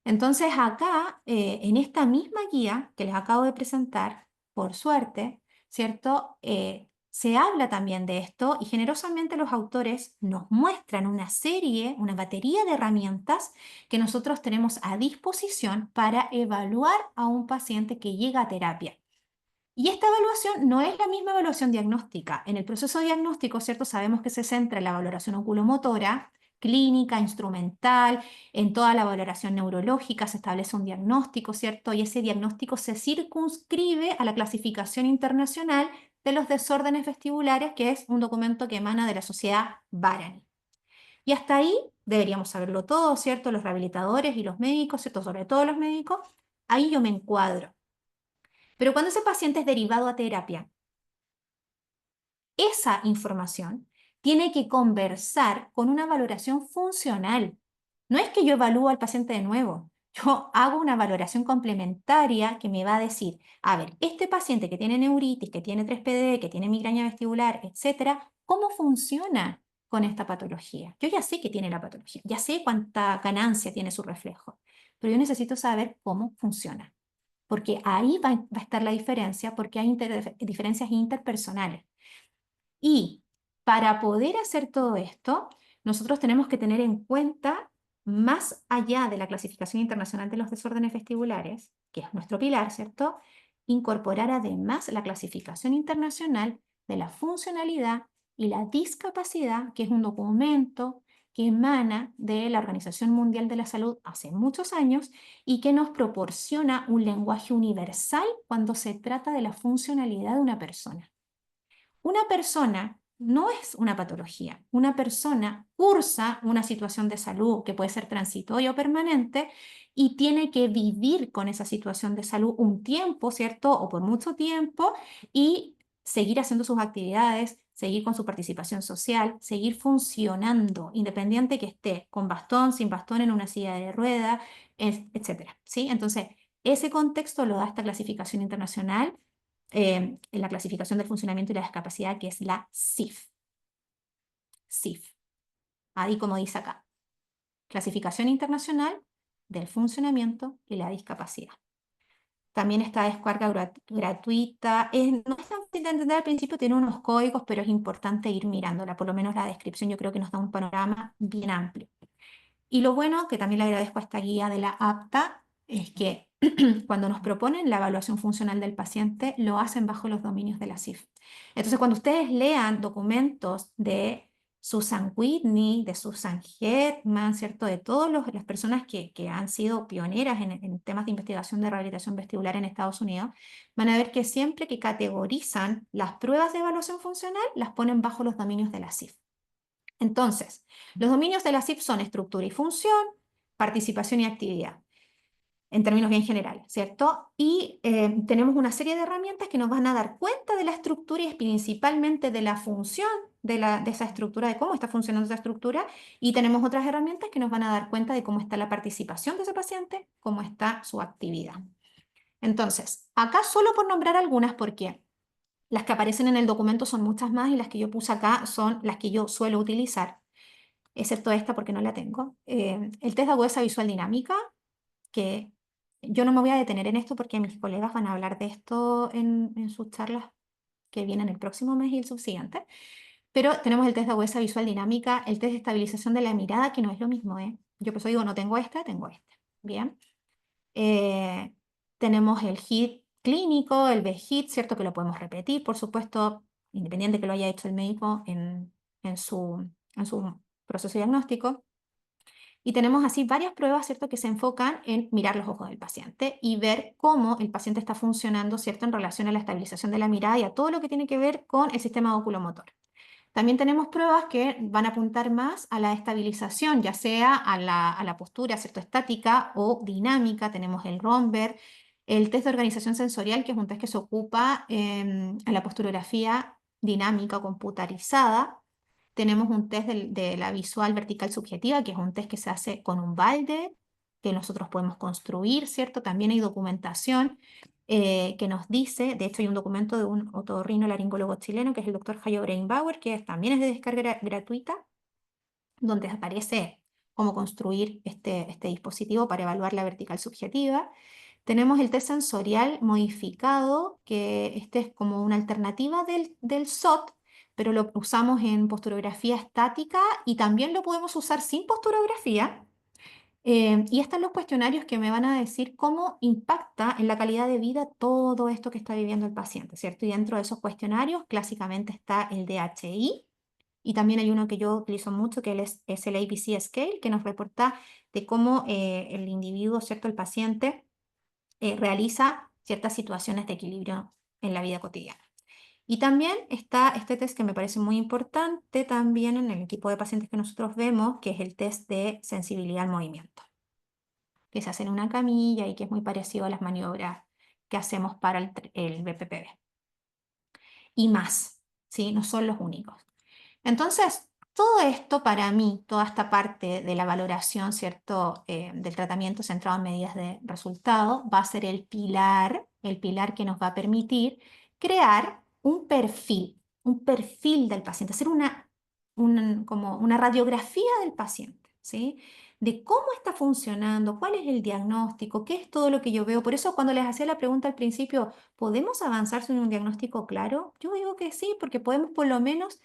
Speaker 2: entonces acá, en esta misma guía que les acabo de presentar, por suerte, ¿cierto? Se habla también de esto y generosamente los autores nos muestran una serie, una batería de herramientas que nosotros tenemos a disposición para evaluar a un paciente que llega a terapia. Y esta evaluación no es la misma evaluación diagnóstica. En el proceso diagnóstico, ¿cierto? Sabemos que se centra en la valoración oculomotora, clínica, instrumental, en toda la valoración neurológica se establece un diagnóstico, ¿cierto? Y ese diagnóstico se circunscribe a la clasificación internacional de los desórdenes vestibulares, que es un documento que emana de la sociedad Varani. Y hasta ahí deberíamos saberlo todo, ¿cierto? Los rehabilitadores y los médicos, ¿cierto? Sobre todo los médicos, ahí yo me encuadro. Pero cuando ese paciente es derivado a terapia, esa información tiene que conversar con una valoración funcional. No es que yo evalúo al paciente de nuevo, yo hago una valoración complementaria que me va a decir, a ver, este paciente que tiene neuritis, que tiene 3PD, que tiene migraña vestibular, etcétera, ¿cómo funciona con esta patología? Yo ya sé que tiene la patología, ya sé cuánta ganancia tiene su reflejo, pero yo necesito saber cómo funciona, porque ahí va a estar la diferencia, porque hay diferencias interpersonales. Y para poder hacer todo esto, nosotros tenemos que tener en cuenta, más allá de la clasificación internacional de los desórdenes vestibulares, que es nuestro pilar, ¿cierto? Incorporar además la clasificación internacional de la funcionalidad y la discapacidad, que es un documento que emana de la Organización Mundial de la Salud hace muchos años y que nos proporciona un lenguaje universal cuando se trata de la funcionalidad de una persona. Una persona no es una patología. Una persona cursa una situación de salud que puede ser transitoria o permanente y tiene que vivir con esa situación de salud un tiempo, ¿cierto? O por mucho tiempo y seguir haciendo sus actividades, seguir con su participación social, seguir funcionando, independiente que esté con bastón, sin bastón, en una silla de rueda, etcétera, ¿sí? Entonces, ese contexto lo da esta clasificación internacional en la clasificación del funcionamiento y la discapacidad, que es la CIF. CIF. Ahí como dice acá. Clasificación internacional del funcionamiento y la discapacidad. También está descarga gratuita. No es tan fácil de entender al principio, tiene unos códigos, pero es importante ir mirándola. Por lo menos la descripción yo creo que nos da un panorama bien amplio. Y lo bueno, que también le agradezco a esta guía de la APTA, es que cuando nos proponen la evaluación funcional del paciente, lo hacen bajo los dominios de la CIF. Entonces, cuando ustedes lean documentos de Susan Whitney, de Susan Hetman, ¿cierto? De todas las personas que han sido pioneras en temas de investigación de rehabilitación vestibular en Estados Unidos, van a ver que siempre que categorizan las pruebas de evaluación funcional, las ponen bajo los dominios de la CIF. Entonces, los dominios de la CIF son estructura y función, participación y actividad, en términos bien generales, ¿cierto? Y tenemos una serie de herramientas que nos van a dar cuenta de la estructura y principalmente de la función de esa estructura, de cómo está funcionando esa estructura, y tenemos otras herramientas que nos van a dar cuenta de cómo está la participación de ese paciente, cómo está su actividad. Entonces, acá solo por nombrar algunas, porque las que aparecen en el documento son muchas más y las que yo puse acá son las que yo suelo utilizar, excepto esta porque no la tengo. El test de agudeza visual dinámica, que yo no me voy a detener en esto porque mis colegas van a hablar de esto en sus charlas que vienen el próximo mes y el subsiguiente. Pero tenemos el test de agudeza visual dinámica, el test de estabilización de la mirada, que no es lo mismo, ¿eh? Yo por eso digo, no tengo esta, tengo este. Bien. Eh, Tenemos el HIT clínico, el BHIT, ¿cierto? Que lo podemos repetir, por supuesto, independiente que lo haya hecho el médico en su proceso diagnóstico. Y tenemos así varias pruebas, ¿cierto?, que se enfocan en mirar los ojos del paciente y ver cómo el paciente está funcionando, ¿cierto?, en relación a la estabilización de la mirada y a todo lo que tiene que ver con el sistema oculomotor. También tenemos pruebas que van a apuntar más a la estabilización, ya sea a la postura, ¿cierto? Estática o dinámica. Tenemos el Romberg, el test de organización sensorial, que es un test que se ocupa en la posturografía dinámica computarizada. Tenemos un test de la visual vertical subjetiva, que es un test que se hace con un balde, que nosotros podemos construir, ¿cierto? También hay documentación que nos dice, de hecho hay un documento de un otorrinolaringólogo chileno, que es el doctor Jayo Brainbauer, que también es de descarga gratuita, donde aparece cómo construir este dispositivo para evaluar la vertical subjetiva. Tenemos el test sensorial modificado, que este es como una alternativa del SOT, pero lo usamos en posturografía estática y también lo podemos usar sin posturografía. Y están los cuestionarios que me van a decir cómo impacta en la calidad de vida todo esto que está viviendo el paciente, ¿cierto? Y dentro de esos cuestionarios, clásicamente está el DHI, y también hay uno que yo utilizo mucho, que es el ABC Scale, que nos reporta de cómo el individuo, ¿cierto? El paciente realiza ciertas situaciones de equilibrio en la vida cotidiana. Y también está este test que me parece muy importante también en el equipo de pacientes que nosotros vemos, que es el test de sensibilidad al movimiento, que se hace en una camilla y que es muy parecido a las maniobras que hacemos para el BPPV. Y más, ¿sí? No son los únicos. Entonces, todo esto para mí, toda esta parte de la valoración, ¿cierto? Del tratamiento centrado en medidas de resultado, va a ser el pilar que nos va a permitir crear un perfil del paciente, hacer como una radiografía del paciente, ¿sí? De cómo está funcionando, cuál es el diagnóstico, qué es todo lo que yo veo. Por eso cuando les hacía la pregunta al principio, ¿podemos avanzar sin un diagnóstico claro? Yo digo que sí, porque podemos por lo menos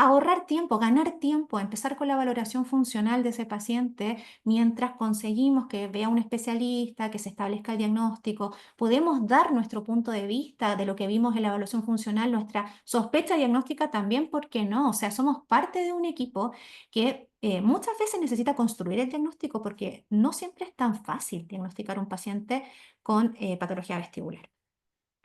Speaker 2: ahorrar tiempo, ganar tiempo, empezar con la valoración funcional de ese paciente mientras conseguimos que vea un especialista, que se establezca el diagnóstico. Podemos dar nuestro punto de vista de lo que vimos en la evaluación funcional, nuestra sospecha diagnóstica también, ¿por qué no? O sea, somos parte de un equipo que muchas veces necesita construir el diagnóstico porque no siempre es tan fácil diagnosticar un paciente con patología vestibular.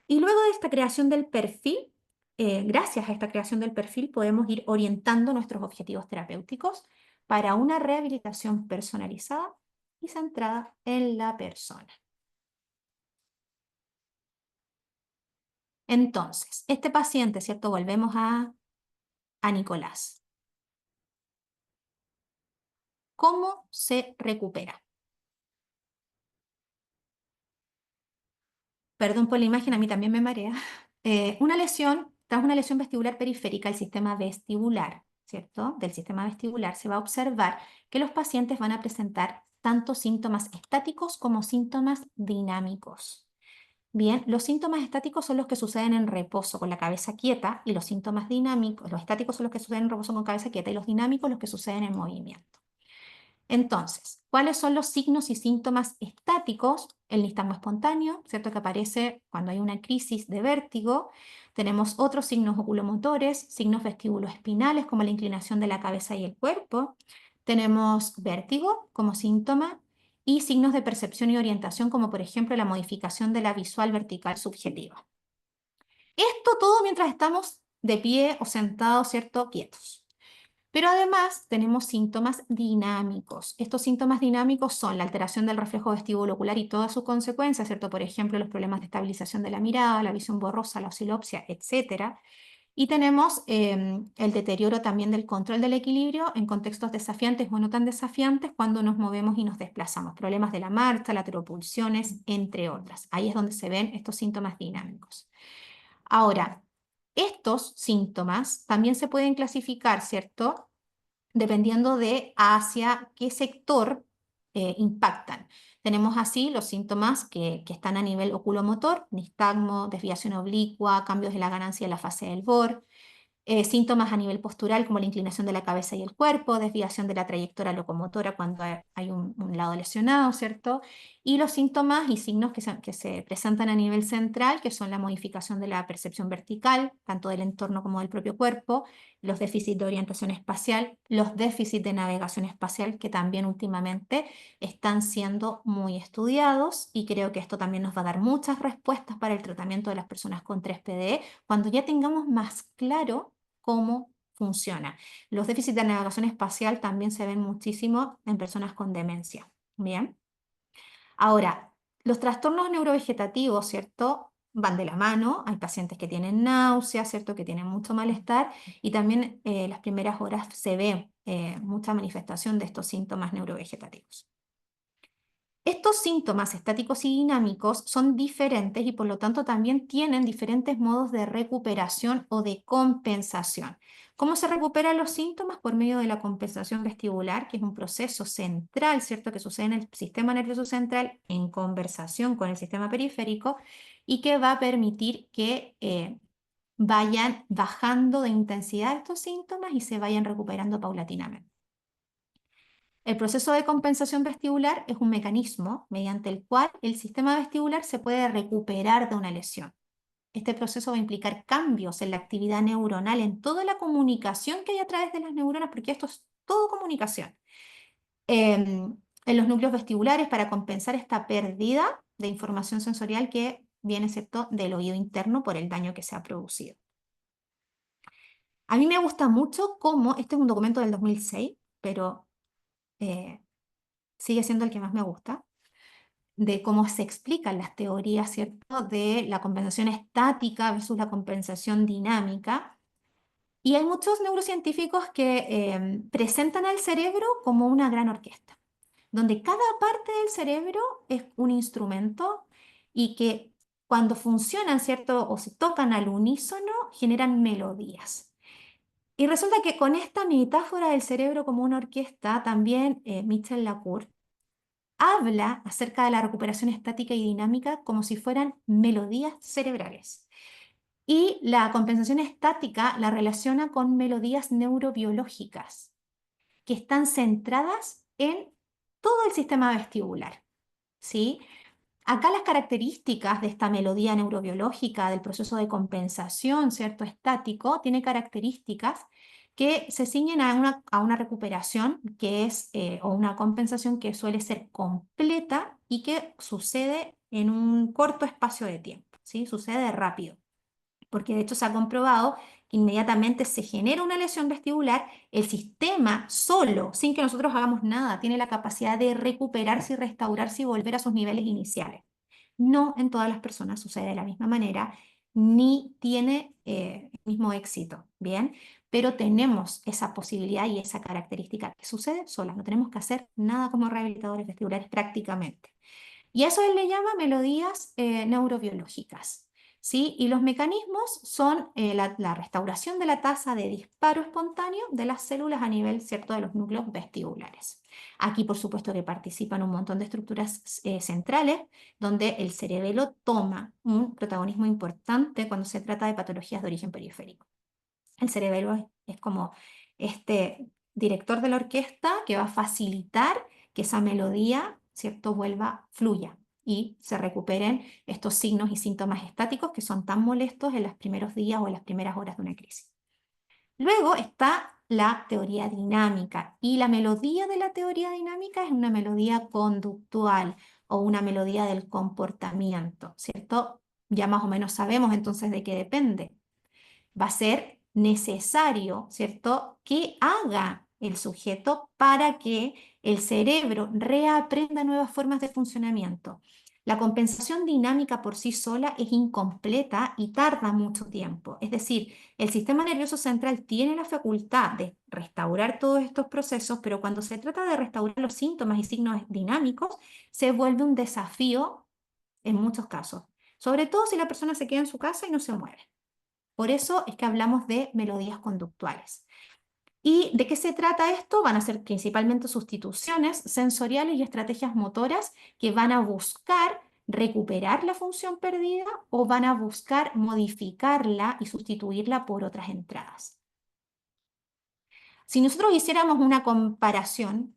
Speaker 2: Y luego de esta creación del perfil, gracias a esta creación del perfil, podemos ir orientando nuestros objetivos terapéuticos para una rehabilitación personalizada y centrada en la persona. Entonces, este paciente, ¿cierto? Volvemos a Nicolás. ¿Cómo se recupera? Perdón por la imagen, a mí también me marea. Una lesión, tras una lesión vestibular periférica, el sistema vestibular, ¿cierto? Del sistema vestibular se va a observar que los pacientes van a presentar tanto síntomas estáticos como síntomas dinámicos. Bien, los síntomas estáticos son los que suceden en reposo con la cabeza quieta y los síntomas dinámicos, los estáticos son los que suceden en reposo con cabeza quieta y los dinámicos los que suceden en movimiento. Entonces, ¿cuáles son los signos y síntomas estáticos? El nistagmo espontáneo, ¿cierto? Que aparece cuando hay una crisis de vértigo. Tenemos otros signos oculomotores, signos vestibuloespinales como la inclinación de la cabeza y el cuerpo. Tenemos vértigo como síntoma y signos de percepción y orientación como por ejemplo la modificación de la visual vertical subjetiva. Esto todo mientras estamos de pie o sentados, ¿cierto? Quietos. Pero además tenemos síntomas dinámicos. Estos síntomas dinámicos son la alteración del reflejo vestíbulo ocular y todas sus consecuencias, ¿cierto? Por ejemplo, los problemas de estabilización de la mirada, la visión borrosa, la osilopsia, etc. Y tenemos el deterioro también del control del equilibrio en contextos desafiantes o no tan desafiantes cuando nos movemos y nos desplazamos. Problemas de la marcha, lateropulsiones, entre otras. Ahí es donde se ven estos síntomas dinámicos. Ahora, estos síntomas también se pueden clasificar, ¿cierto? Dependiendo de hacia qué sector impactan. Tenemos así los síntomas que están a nivel oculomotor, nistagmo, desviación oblicua, cambios de la ganancia de la fase del BOR, síntomas a nivel postural como la inclinación de la cabeza y el cuerpo, desviación de la trayectoria locomotora cuando hay un lado lesionado, ¿cierto? Y los síntomas y signos que se presentan a nivel central, que son la modificación de la percepción vertical, tanto del entorno como del propio cuerpo, los déficits de orientación espacial, los déficits de navegación espacial, que también últimamente están siendo muy estudiados, y creo que esto también nos va a dar muchas respuestas para el tratamiento de las personas con 3PD cuando ya tengamos más claro cómo funciona. Los déficits de navegación espacial también se ven muchísimo en personas con demencia. Bien. Ahora, los trastornos neurovegetativos, ¿cierto? Van de la mano. Hay pacientes que tienen náuseas, ¿cierto? Que tienen mucho malestar y también las primeras horas se ve mucha manifestación de estos síntomas neurovegetativos. Estos síntomas estáticos y dinámicos son diferentes y por lo tanto también tienen diferentes modos de recuperación o de compensación. ¿Cómo se recuperan los síntomas? Por medio de la compensación vestibular, que es un proceso central, ¿cierto? Que sucede en el sistema nervioso central en conversación con el sistema periférico y que va a permitir que vayan bajando de intensidad estos síntomas y se vayan recuperando paulatinamente. El proceso de compensación vestibular es un mecanismo mediante el cual el sistema vestibular se puede recuperar de una lesión. Este proceso va a implicar cambios en la actividad neuronal, en toda la comunicación que hay a través de las neuronas, porque esto es todo comunicación. En los núcleos vestibulares para compensar esta pérdida de información sensorial que viene, ¿cierto?, del oído interno por el daño que se ha producido. A mí me gusta mucho cómo, este es un documento del 2006, pero sigue siendo el que más me gusta, de cómo se explican las teorías, ¿cierto?, de la compensación estática versus la compensación dinámica. Y hay muchos neurocientíficos que presentan al cerebro como una gran orquesta, donde cada parte del cerebro es un instrumento y que cuando funcionan, ¿cierto?, o se tocan al unísono, generan melodías. Y resulta que con esta metáfora del cerebro como una orquesta, también Michel Lacour habla acerca de la recuperación estática y dinámica como si fueran melodías cerebrales. Y la compensación estática la relaciona con melodías neurobiológicas que están centradas en todo el sistema vestibular, ¿sí? Acá las características de esta melodía neurobiológica del proceso de compensación, ¿cierto?, estático, tiene características que se ciñen a una recuperación que es, o una compensación que suele ser completa y que sucede en un corto espacio de tiempo, ¿sí? Sucede rápido, porque de hecho se ha comprobado que inmediatamente se genera una lesión vestibular, el sistema solo, sin que nosotros hagamos nada, tiene la capacidad de recuperarse y restaurarse y volver a sus niveles iniciales. No en todas las personas sucede de la misma manera, ni tiene el mismo éxito, ¿bien? Pero tenemos esa posibilidad y esa característica que sucede sola, no tenemos que hacer nada como rehabilitadores vestibulares prácticamente. Y a eso él le llama melodías neurobiológicas, ¿sí? Y los mecanismos son la restauración de la tasa de disparo espontáneo de las células a nivel, ¿cierto?, de los núcleos vestibulares. Aquí, por supuesto, que participan un montón de estructuras centrales, donde el cerebelo toma un protagonismo importante cuando se trata de patologías de origen periférico. El cerebelo es como este director de la orquesta que va a facilitar que esa melodía, ¿cierto?, fluya y se recuperen estos signos y síntomas estáticos que son tan molestos en los primeros días o en las primeras horas de una crisis. Luego está la teoría dinámica y la melodía de la teoría dinámica es una melodía conductual o una melodía del comportamiento, ¿cierto? Ya más o menos sabemos entonces de qué depende. Va a ser necesario, ¿cierto?, que haga el sujeto para que el cerebro reaprenda nuevas formas de funcionamiento. La compensación dinámica por sí sola es incompleta y tarda mucho tiempo. Es decir, el sistema nervioso central tiene la facultad de restaurar todos estos procesos, pero cuando se trata de restaurar los síntomas y signos dinámicos, se vuelve un desafío en muchos casos, sobre todo si la persona se queda en su casa y no se mueve. Por eso es que hablamos de melodías conductuales. ¿Y de qué se trata esto? Van a ser principalmente sustituciones sensoriales y estrategias motoras que van a buscar recuperar la función perdida o van a buscar modificarla y sustituirla por otras entradas. Si nosotros hiciéramos una comparación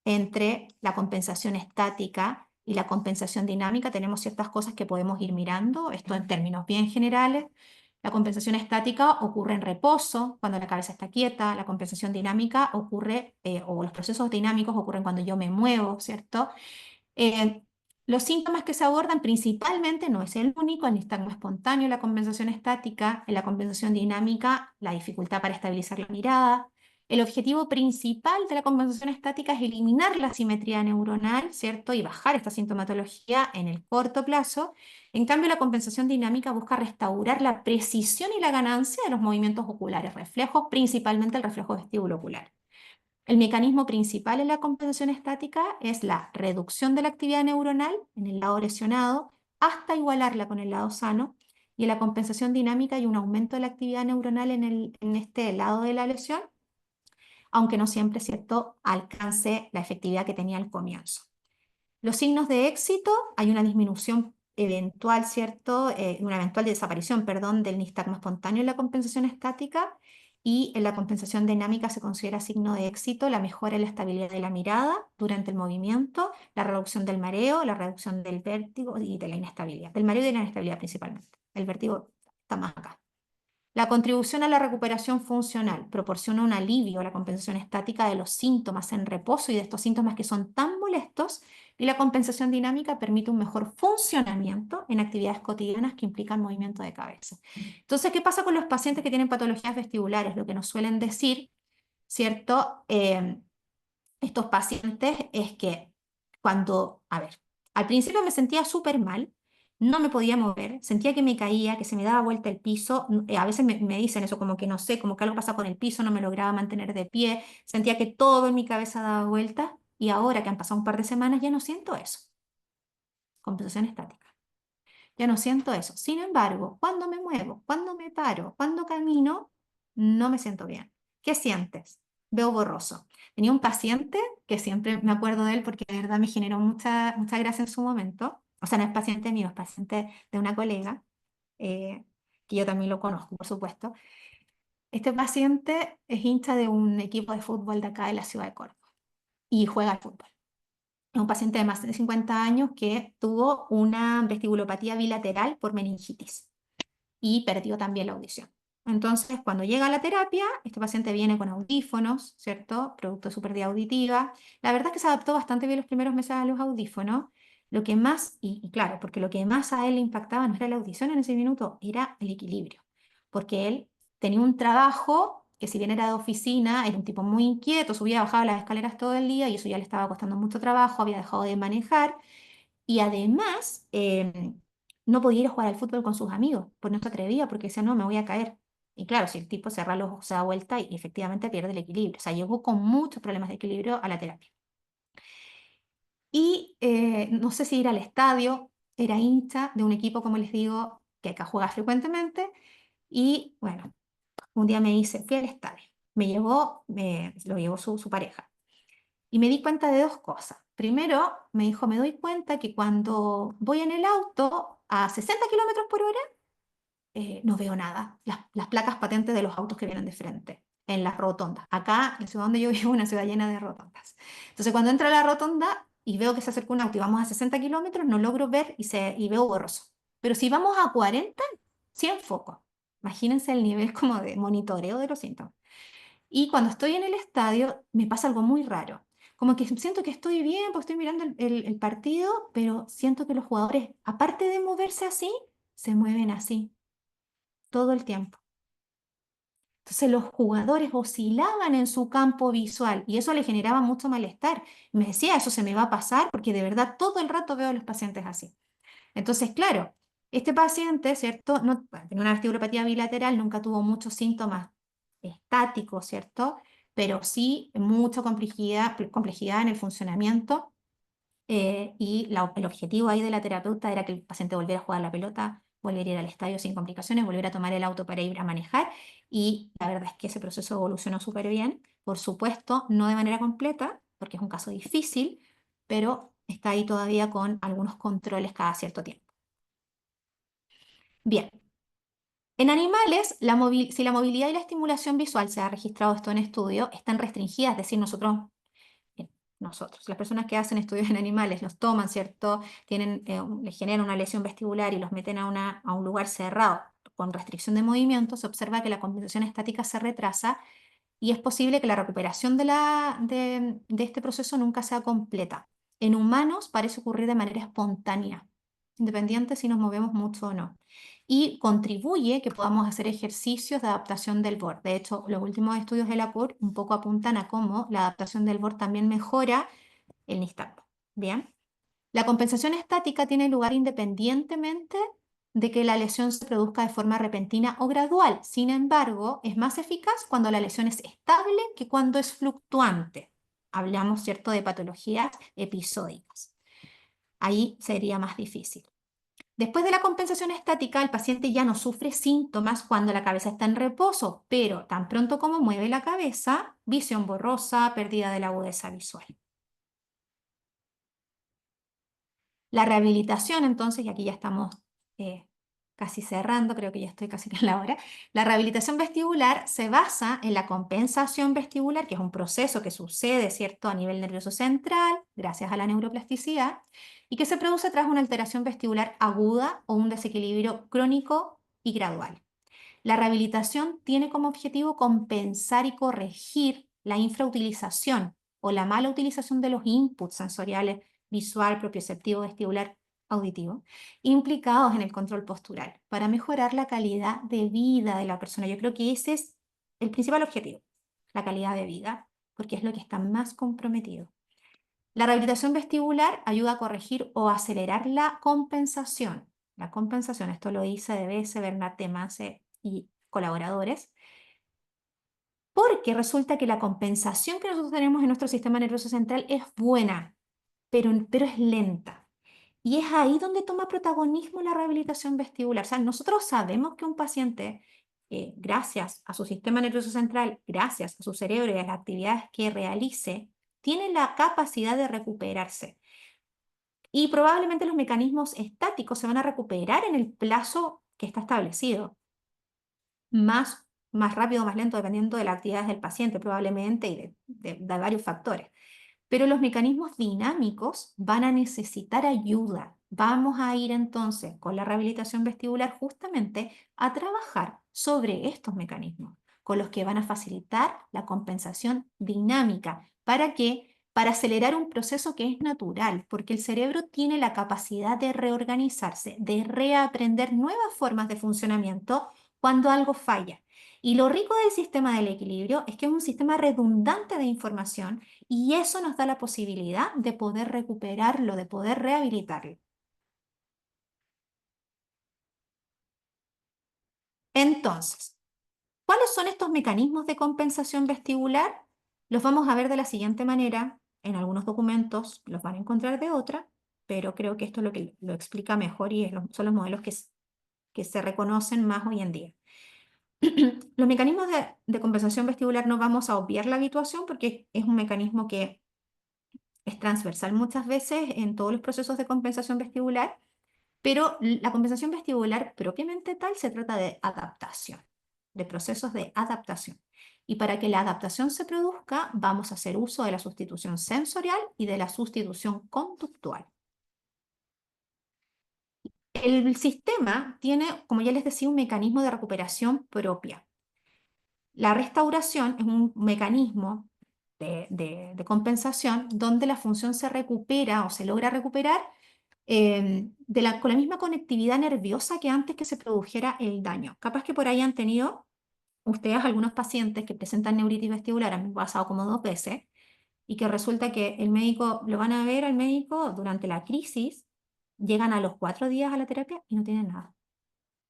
Speaker 2: entre la compensación estática y la compensación dinámica, tenemos ciertas cosas que podemos ir mirando, esto en términos bien generales. La compensación estática ocurre en reposo, cuando la cabeza está quieta. La compensación dinámica ocurre, o los procesos dinámicos ocurren cuando yo me muevo, ¿cierto? Los síntomas que se abordan principalmente, no es el único, el nistagmo espontáneo, la compensación estática, en la compensación dinámica, la dificultad para estabilizar la mirada. El objetivo principal de la compensación estática es eliminar la simetría neuronal, ¿cierto? Y bajar esta sintomatología en el corto plazo. En cambio, la compensación dinámica busca restaurar la precisión y la ganancia de los movimientos oculares, reflejos, principalmente el reflejo vestibulocular. El mecanismo principal en la compensación estática es la reducción de la actividad neuronal en el lado lesionado hasta igualarla con el lado sano, y en la compensación dinámica hay un aumento de la actividad neuronal en este lado de la lesión, aunque no siempre, ¿cierto?, alcance la efectividad que tenía al comienzo. Los signos de éxito, hay una disminución eventual, ¿cierto? Una eventual desaparición, perdón, del nistagmo espontáneo en la compensación estática, y en la compensación dinámica se considera signo de éxito la mejora en la estabilidad de la mirada durante el movimiento, la reducción del mareo, la reducción del vértigo y de la inestabilidad, del mareo y de la inestabilidad principalmente. El vértigo está más acá. La contribución a la recuperación funcional proporciona un alivio a la compensación estática de los síntomas en reposo y de estos síntomas que son tan molestos, y la compensación dinámica permite un mejor funcionamiento en actividades cotidianas que implican movimiento de cabeza. Entonces, ¿qué pasa con los pacientes que tienen patologías vestibulares? Lo que nos suelen decir, ¿cierto? Estos pacientes es que cuando, a ver, al principio me sentía súper mal, no me podía mover, sentía que me caía, que se me daba vuelta el piso, a veces me dicen eso, como que no sé, como que algo pasa con el piso, no me lograba mantener de pie, sentía que todo en mi cabeza daba vueltas, y ahora que han pasado un par de semanas ya no siento eso, compensación estática. Ya no siento eso. Sin embargo, cuando me muevo, cuando me paro, cuando camino, no me siento bien. ¿Qué sientes? Veo borroso. Tenía un paciente que siempre me acuerdo de él porque de verdad me generó mucha gracia en su momento. O sea, no es paciente mío, es paciente de una colega, eh, que yo también lo conozco, por supuesto. Este paciente es hincha de un equipo de fútbol de acá de la ciudad de Córdoba y juega al fútbol. Es un paciente de más de 50 años que tuvo una vestibulopatía bilateral por meningitis y perdió también la audición. Entonces, cuando llega a la terapia, este paciente viene con audífonos, ¿cierto? Producto de su pérdida auditiva. La verdad es que se adaptó bastante bien los primeros meses a los audífonos. Lo que más, y claro, porque lo que más a él le impactaba no era la audición en ese minuto, era el equilibrio. Porque él tenía un trabajo que, si bien era de oficina, era un tipo muy inquieto, subía y bajaba las escaleras todo el día y eso ya le estaba costando mucho trabajo, había dejado de manejar, y además no podía ir a jugar al fútbol con sus amigos, pues no se atrevía porque decía, no, me voy a caer. Y claro, si el tipo cierra los ojos, se da vuelta y efectivamente pierde el equilibrio. O sea, llegó con muchos problemas de equilibrio a la terapia. Y no sé si ir al estadio, era hincha de un equipo, como les digo, que acá juega frecuentemente. Y bueno, un día me dice, fui al estadio. Lo llevó su pareja. Y me di cuenta de dos cosas. Primero, me dijo, me doy cuenta que cuando voy en el auto a 60 kilómetros por hora, no veo nada. Las placas patentes de los autos que vienen de frente, en las rotondas. Acá, en la ciudad donde yo vivo, una ciudad llena de rotondas. Entonces, cuando entro a la rotonda y veo que se acerca un auto y vamos a 60 kilómetros, no logro ver y veo borroso. Pero si vamos a 40, 100 focos. Imagínense el nivel como de monitoreo de los síntomas. Y cuando estoy en el estadio, me pasa algo muy raro. Como que siento que estoy bien, porque estoy mirando el partido, pero siento que los jugadores, aparte de moverse así, se mueven así todo el tiempo. Entonces los jugadores oscilaban en su campo visual y eso le generaba mucho malestar. Me decía, eso se me va a pasar porque de verdad todo el rato veo a los pacientes así. Entonces, claro, este paciente, ¿cierto? No, bueno, tenía una vestibulopatía bilateral, nunca tuvo muchos síntomas estáticos, ¿cierto? Pero sí mucha complejidad en el funcionamiento, y el objetivo ahí de la terapeuta era que el paciente volviera a jugar la pelota, volviera a ir al estadio sin complicaciones, volviera a tomar el auto para ir a manejar, y la verdad es que ese proceso evolucionó súper bien. Por supuesto, no de manera completa, porque es un caso difícil, pero está ahí todavía con algunos controles cada cierto tiempo. Bien, en animales, si la movilidad y la estimulación visual, se ha registrado esto en estudio, están restringidas, es decir, las personas que hacen estudios en animales los toman, ¿cierto? Les generan una lesión vestibular y los meten a un lugar cerrado con restricción de movimiento, se observa que la compensación estática se retrasa y es posible que la recuperación de este proceso nunca sea completa. En humanos parece ocurrir de manera espontánea, independiente si nos movemos mucho o no. Y contribuye que podamos hacer ejercicios de adaptación del BOR. De hecho, los últimos estudios de la CUR un poco apuntan a cómo la adaptación del BOR también mejora el nistagmo. Bien. La compensación estática tiene lugar independientemente de que la lesión se produzca de forma repentina o gradual. Sin embargo, es más eficaz cuando la lesión es estable que cuando es fluctuante. Hablamos, ¿cierto?, de patologías episódicas. Ahí sería más difícil. Después de la compensación estática, el paciente ya no sufre síntomas cuando la cabeza está en reposo, pero tan pronto como mueve la cabeza, visión borrosa, pérdida de la agudeza visual. La rehabilitación, entonces, y aquí ya estamos casi cerrando, creo que ya estoy casi en la hora. La rehabilitación vestibular se basa en la compensación vestibular, que es un proceso que sucede, ¿cierto?, a nivel nervioso central, gracias a la neuroplasticidad, y que se produce tras una alteración vestibular aguda o un desequilibrio crónico y gradual. La rehabilitación tiene como objetivo compensar y corregir la infrautilización o la mala utilización de los inputs sensoriales visual, propioceptivo, vestibular, auditivo, implicados en el control postural, para mejorar la calidad de vida de la persona. Yo creo que ese es el principal objetivo, la calidad de vida, porque es lo que está más comprometido. La rehabilitación vestibular ayuda a corregir o acelerar la compensación. La compensación, esto lo dice DBS, Bernat Temase y colaboradores, porque resulta que la compensación que nosotros tenemos en nuestro sistema nervioso central es buena, pero es lenta. Y es ahí donde toma protagonismo la rehabilitación vestibular. O sea, nosotros sabemos que un paciente, gracias a su sistema nervioso central, gracias a su cerebro y a las actividades que realice, tiene la capacidad de recuperarse. Y probablemente los mecanismos estáticos se van a recuperar en el plazo que está establecido. Más rápido o más lento, dependiendo de las actividades del paciente, probablemente, y de varios factores. Pero los mecanismos dinámicos van a necesitar ayuda. Vamos a ir entonces con la rehabilitación vestibular justamente a trabajar sobre estos mecanismos, con los que van a facilitar la compensación dinámica. ¿Para qué? Para acelerar un proceso que es natural, porque el cerebro tiene la capacidad de reorganizarse, de reaprender nuevas formas de funcionamiento cuando algo falla. Y lo rico del sistema del equilibrio es que es un sistema redundante de información y eso nos da la posibilidad de poder recuperarlo, de poder rehabilitarlo. Entonces, ¿cuáles son estos mecanismos de compensación vestibular? Los vamos a ver de la siguiente manera. En algunos documentos los van a encontrar de otra, pero creo que esto es lo que lo explica mejor y son los modelos que se reconocen más hoy en día. Los mecanismos de compensación vestibular no vamos a obviar la habituación porque es un mecanismo que es transversal muchas veces en todos los procesos de compensación vestibular, pero la compensación vestibular propiamente tal se trata de adaptación, de procesos de adaptación. Y para que la adaptación se produzca, vamos a hacer uso de la sustitución sensorial y de la sustitución conductual. El sistema tiene, como ya les decía, un mecanismo de recuperación propia. La restauración es un mecanismo de compensación donde la función se recupera o se logra recuperar con la misma conectividad nerviosa que antes que se produjera el daño. Capaz que por ahí han tenido ustedes algunos pacientes que presentan neuritis vestibular, a mí me ha pasado como 2 veces, y que resulta que el médico, lo van a ver al médico durante la crisis, llegan a los 4 días a la terapia y no tienen nada.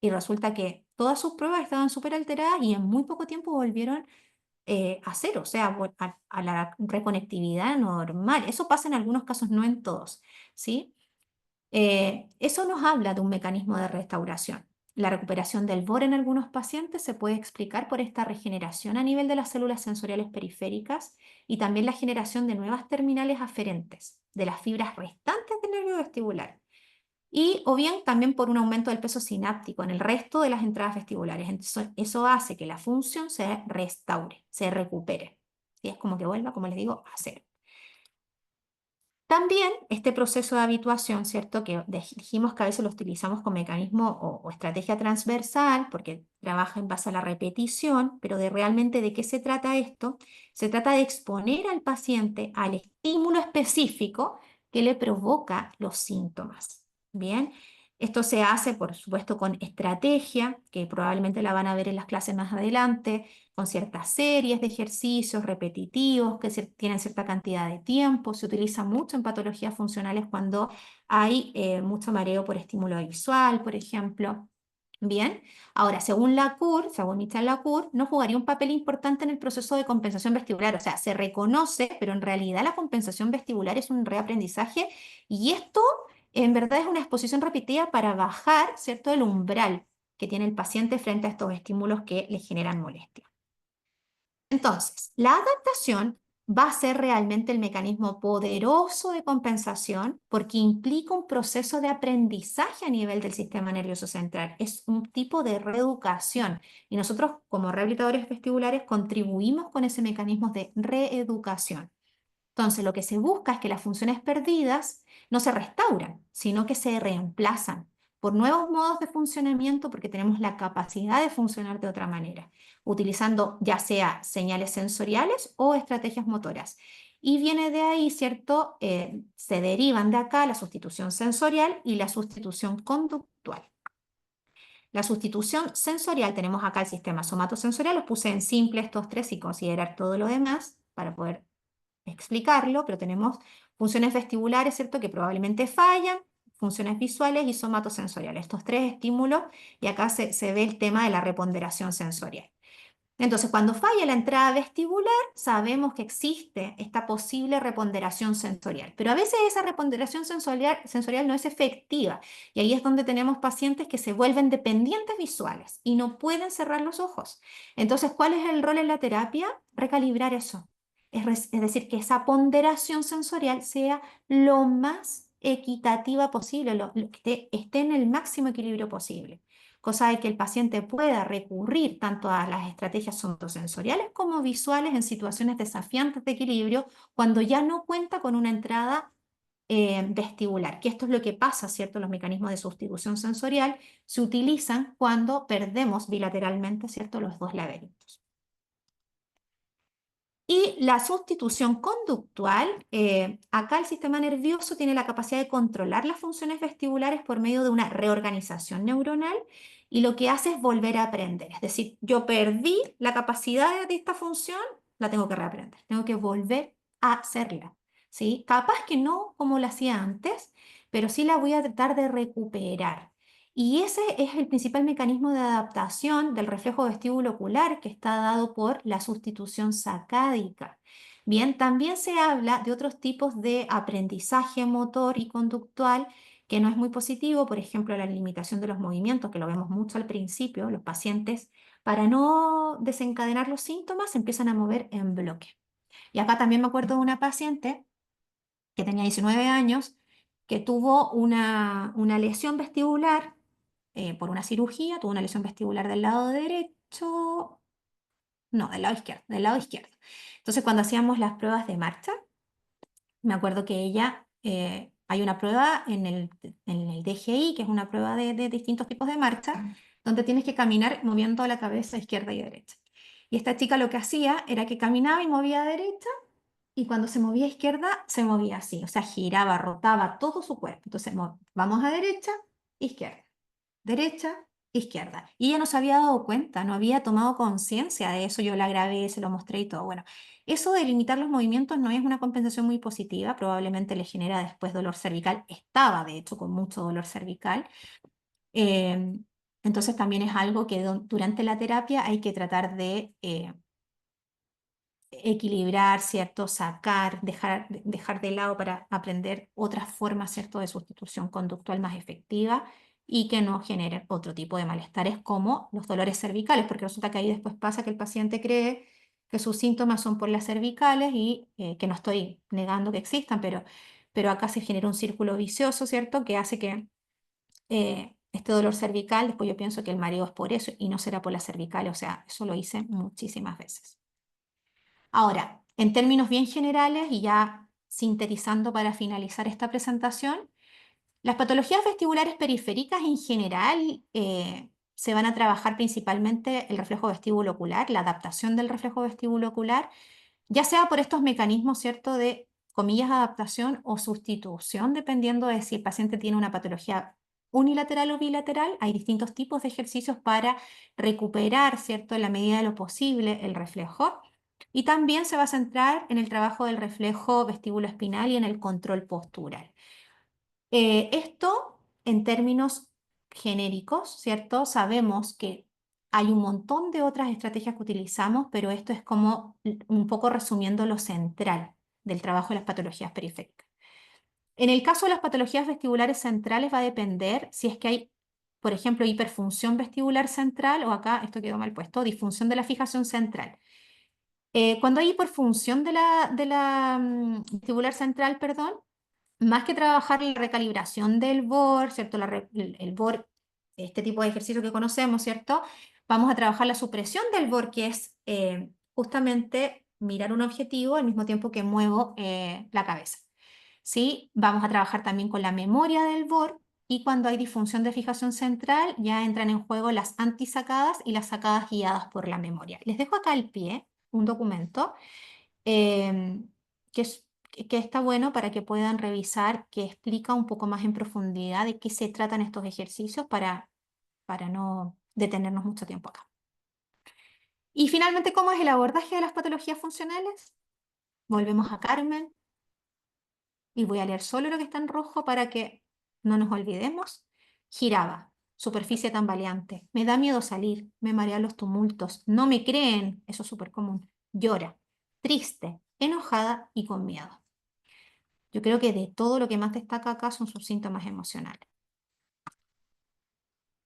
Speaker 2: Y resulta que todas sus pruebas estaban súper alteradas y en muy poco tiempo volvieron a cero, o sea, a la reconectividad normal. Eso pasa en algunos casos, no en todos, ¿sí? Eso nos habla de un mecanismo de restauración. La recuperación del BOR en algunos pacientes se puede explicar por esta regeneración a nivel de las células sensoriales periféricas y también la generación de nuevas terminales aferentes de las fibras restantes del nervio vestibular. Y o bien también por un aumento del peso sináptico en el resto de las entradas vestibulares. Entonces, eso hace que la función se restaure, se recupere. ¿Sí? Es como que vuelva, como les digo, a cero. También este proceso de habituación, ¿cierto? Que dijimos que a veces lo utilizamos como mecanismo o estrategia transversal, porque trabaja en base a la repetición, pero realmente de qué se trata esto? Se trata de exponer al paciente al estímulo específico que le provoca los síntomas. Bien, esto se hace, por supuesto, con estrategia, que probablemente la van a ver en las clases más adelante, con ciertas series de ejercicios repetitivos que tienen cierta cantidad de tiempo. Se utiliza mucho en patologías funcionales cuando hay mucho mareo por estímulo visual, por ejemplo. Bien, ahora, según Lacour, según Michel Lacour, no jugaría un papel importante en el proceso de compensación vestibular. O sea, se reconoce, pero en realidad la compensación vestibular es un reaprendizaje y esto en verdad es una exposición repetida para bajar, ¿cierto?, el umbral que tiene el paciente frente a estos estímulos que le generan molestia. Entonces, la adaptación va a ser realmente el mecanismo poderoso de compensación porque implica un proceso de aprendizaje a nivel del sistema nervioso central. Es un tipo de reeducación y nosotros como rehabilitadores vestibulares contribuimos con ese mecanismo de reeducación. Entonces, lo que se busca es que las funciones perdidas no se restauran, sino que se reemplazan por nuevos modos de funcionamiento porque tenemos la capacidad de funcionar de otra manera, utilizando ya sea señales sensoriales o estrategias motoras. Y viene de ahí, ¿cierto? Se derivan de acá la sustitución sensorial y la sustitución conductual. La sustitución sensorial, tenemos acá el sistema somatosensorial, los puse en simple estos tres y considerar todo lo demás para poder explicarlo, pero tenemos funciones vestibulares, ¿cierto?, que probablemente fallan, funciones visuales y somatosensoriales, estos tres estímulos, y acá se ve el tema de la reponderación sensorial. Entonces, cuando falla la entrada vestibular, sabemos que existe esta posible reponderación sensorial, pero a veces esa reponderación sensorial no es efectiva, y ahí es donde tenemos pacientes que se vuelven dependientes visuales y no pueden cerrar los ojos. Entonces, ¿cuál es el rol en la terapia? Recalibrar eso. Es decir, que esa ponderación sensorial sea lo más equitativa posible, que esté en el máximo equilibrio posible, cosa de que el paciente pueda recurrir tanto a las estrategias somatosensoriales como visuales en situaciones desafiantes de equilibrio cuando ya no cuenta con una entrada vestibular, que esto es lo que pasa, ¿cierto? Los mecanismos de sustitución sensorial se utilizan cuando perdemos bilateralmente, ¿cierto?, los dos laberintos. Y la sustitución conductual, acá el sistema nervioso tiene la capacidad de controlar las funciones vestibulares por medio de una reorganización neuronal y lo que hace es volver a aprender. Es decir, yo perdí la capacidad de esta función, la tengo que reaprender, tengo que volver a hacerla, ¿sí? Capaz que no como la hacía antes, pero sí la voy a tratar de recuperar. Y ese es el principal mecanismo de adaptación del reflejo vestíbulo ocular que está dado por la sustitución sacádica. Bien, también se habla de otros tipos de aprendizaje motor y conductual que no es muy positivo, por ejemplo, la limitación de los movimientos, que lo vemos mucho al principio, los pacientes, para no desencadenar los síntomas, se empiezan a mover en bloque. Y acá también me acuerdo de una paciente que tenía 19 años, que tuvo una lesión vestibular por una cirugía, tuvo una lesión vestibular del lado derecho, no, del lado izquierdo, del lado izquierdo. Entonces, cuando hacíamos las pruebas de marcha, me acuerdo que ella, hay una prueba en el DGI, que es una prueba de distintos tipos de marcha, donde tienes que caminar moviendo la cabeza izquierda y derecha. Y esta chica lo que hacía era que caminaba y movía a derecha, y cuando se movía a izquierda, se movía así, o sea, giraba, rotaba todo su cuerpo. Entonces, vamos a derecha, izquierda, derecha, izquierda. Y ella no se había dado cuenta, no había tomado conciencia de eso, yo la grabé, se lo mostré y todo. Bueno, eso de limitar los movimientos no es una compensación muy positiva, probablemente le genera después dolor cervical, estaba de hecho con mucho dolor cervical. Eh, entonces también es algo que durante la terapia hay que tratar de equilibrar, ¿cierto? Sacar, dejar de lado para aprender otras formas, ¿cierto?, de sustitución conductual más efectiva y que no generen otro tipo de malestares como los dolores cervicales, porque resulta que ahí después pasa que el paciente cree que sus síntomas son por las cervicales y que no estoy negando que existan, pero acá se genera un círculo vicioso, ¿cierto?, que hace que este dolor cervical, después yo pienso que el mareo es por eso y no será por las cervicales, o sea, eso lo hice muchísimas veces. Ahora, en términos bien generales y ya sintetizando para finalizar esta presentación, las patologías vestibulares periféricas en general se van a trabajar principalmente el reflejo vestíbulo ocular, la adaptación del reflejo vestíbulo ocular, ya sea por estos mecanismos, ¿cierto?, de comillas, adaptación o sustitución, dependiendo de si el paciente tiene una patología unilateral o bilateral. Hay distintos tipos de ejercicios para recuperar, ¿cierto?, en la medida de lo posible el reflejo. Y también se va a centrar en el trabajo del reflejo vestíbulo-espinal y en el control postural. Esto en términos genéricos, ¿cierto? Sabemos que hay un montón de otras estrategias que utilizamos, pero esto es como un poco resumiendo lo central del trabajo de las patologías periféricas. En el caso de las patologías vestibulares centrales va a depender si es que hay, por ejemplo, hiperfunción vestibular central o acá, esto quedó mal puesto, disfunción de la fijación central. Cuando hay hiperfunción de la vestibular central, perdón, más que trabajar la recalibración del BOR, ¿cierto? El BOR, este tipo de ejercicio que conocemos, ¿cierto? Vamos a trabajar la supresión del BOR, que es justamente mirar un objetivo al mismo tiempo que muevo la cabeza. ¿Sí? Vamos a trabajar también con la memoria del BOR y cuando hay disfunción de fijación central ya entran en juego las antisacadas y las sacadas guiadas por la memoria. Les dejo acá al pie un documento em, que, que está bueno para que puedan revisar, que explica un poco más en profundidad de qué se tratan estos ejercicios para no detenernos mucho tiempo acá. Y finalmente, ¿cómo es el abordaje de las patologías funcionales? Volvemos a Carmen y voy a leer solo lo que está en rojo para que no nos olvidemos. Giraba, superficie tambaleante, me da miedo salir, me marean los tumultos, no me creen, eso es súper común, llora, triste, enojada y con miedo. Yo creo que de todo lo que más destaca acá son sus síntomas emocionales.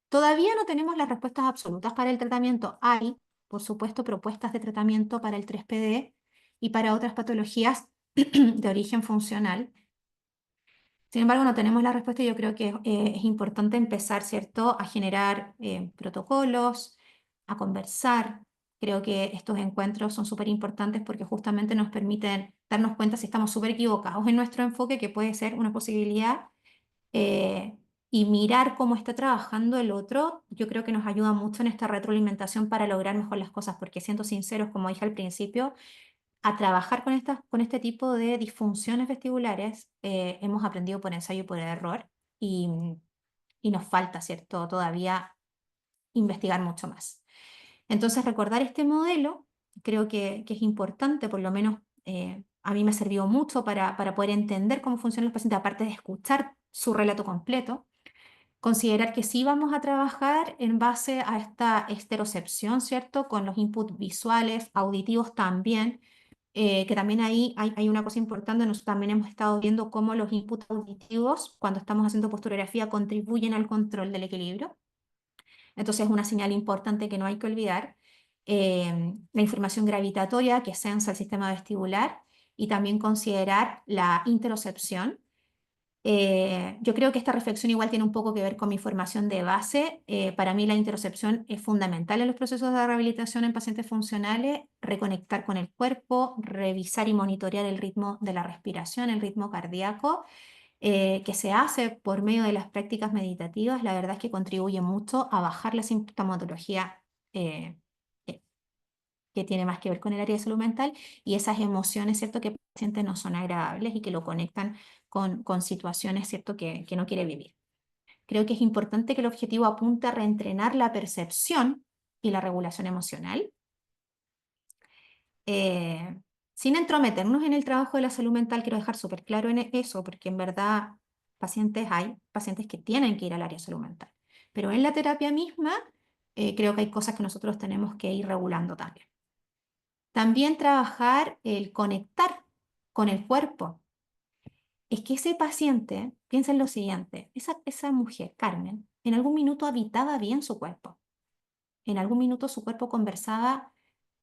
Speaker 2: Todavía no tenemos las respuestas absolutas para el tratamiento. Hay, por supuesto, propuestas de tratamiento para el 3PD y para otras patologías de origen funcional. Sin embargo, no tenemos la respuesta y yo creo que es importante empezar, ¿cierto?, a generar protocolos, a conversar. Creo que estos encuentros son súper importantes porque justamente nos permiten darnos cuenta si estamos súper equivocados en nuestro enfoque, que puede ser una posibilidad, eh, y mirar cómo está trabajando el otro. Yo creo que nos ayuda mucho en esta retroalimentación para lograr mejor las cosas, porque siendo sinceros, como dije al principio, a trabajar con este tipo de disfunciones vestibulares, hemos aprendido por ensayo y por error y, y nos falta, ¿cierto?, todavía investigar mucho más. Entonces, recordar este modelo creo que es importante, por lo menos a mí me ha servido mucho para poder entender cómo funcionan los pacientes, aparte de escuchar su relato completo. Considerar que sí vamos a trabajar en base a esta esterocepción, ¿cierto? Con los inputs visuales, auditivos también, que también ahí hay una cosa importante. Nosotros también hemos estado viendo cómo los inputs auditivos, cuando estamos haciendo posturografía, contribuyen al control del equilibrio. Entonces es una señal importante que no hay que olvidar. La información gravitatoria que sensa el sistema vestibular y también considerar la interocepción. Yo creo que esta reflexión igual tiene un poco que ver con mi formación de base. Para mí la interocepción es fundamental en los procesos de rehabilitación en pacientes funcionales, reconectar con el cuerpo, revisar y monitorear el ritmo de la respiración, el ritmo cardíaco, que se hace por medio de las prácticas meditativas. La verdad es que contribuye mucho a bajar la sintomatología eh, que que tiene más que ver con el área de salud mental y esas emociones, ¿cierto?, que el paciente no son agradables y que lo conectan con situaciones, ¿cierto?, que no quiere vivir. Creo que es importante que el objetivo apunte a reentrenar la percepción y la regulación emocional, eh, sin entrometernos en el trabajo de la salud mental. Quiero dejar súper claro en eso, porque en verdad hay pacientes que tienen que ir al área de salud mental, pero en la terapia misma creo que hay cosas que nosotros tenemos que ir regulando también. También trabajar el conectar con el cuerpo. Es que ese paciente, piensa en lo siguiente, esa mujer, Carmen, en algún minuto habitaba bien su cuerpo. En algún minuto su cuerpo conversaba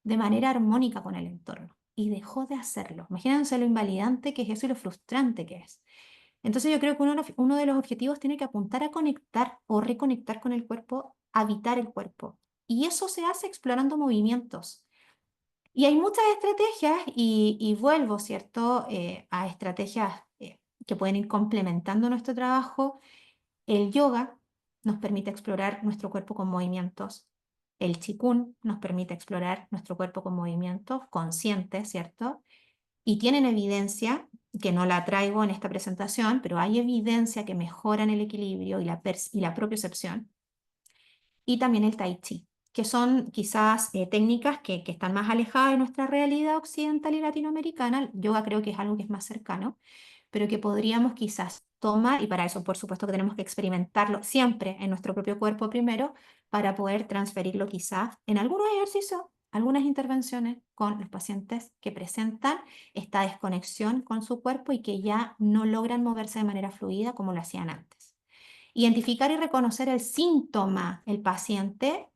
Speaker 2: de manera armónica con el entorno y dejó de hacerlo. Imagínense lo invalidante que es eso y lo frustrante que es. Entonces yo creo que uno de los objetivos tiene que apuntar a conectar o reconectar con el cuerpo, habitar el cuerpo. Y eso se hace explorando movimientos. Y hay muchas estrategias y vuelvo, ¿cierto?, a estrategias que pueden ir complementando nuestro trabajo. El yoga nos permite explorar nuestro cuerpo con movimientos. El Qigong nos permite explorar nuestro cuerpo con movimientos conscientes, ¿cierto? Y tienen evidencia que no la traigo en esta presentación, pero hay evidencia que mejoran el equilibrio y la propiocepción, y también el Tai Chi, que son quizás técnicas que están más alejadas de nuestra realidad occidental y latinoamericana. El yoga creo que es algo que es más cercano, pero que podríamos quizás tomar, y para eso por supuesto que tenemos que experimentarlo siempre en nuestro propio cuerpo primero, para poder transferirlo quizás en algunos ejercicios, algunas intervenciones con los pacientes que presentan esta desconexión con su cuerpo y que ya no logran moverse de manera fluida como lo hacían antes. Identificar y reconocer el síntoma, el paciente,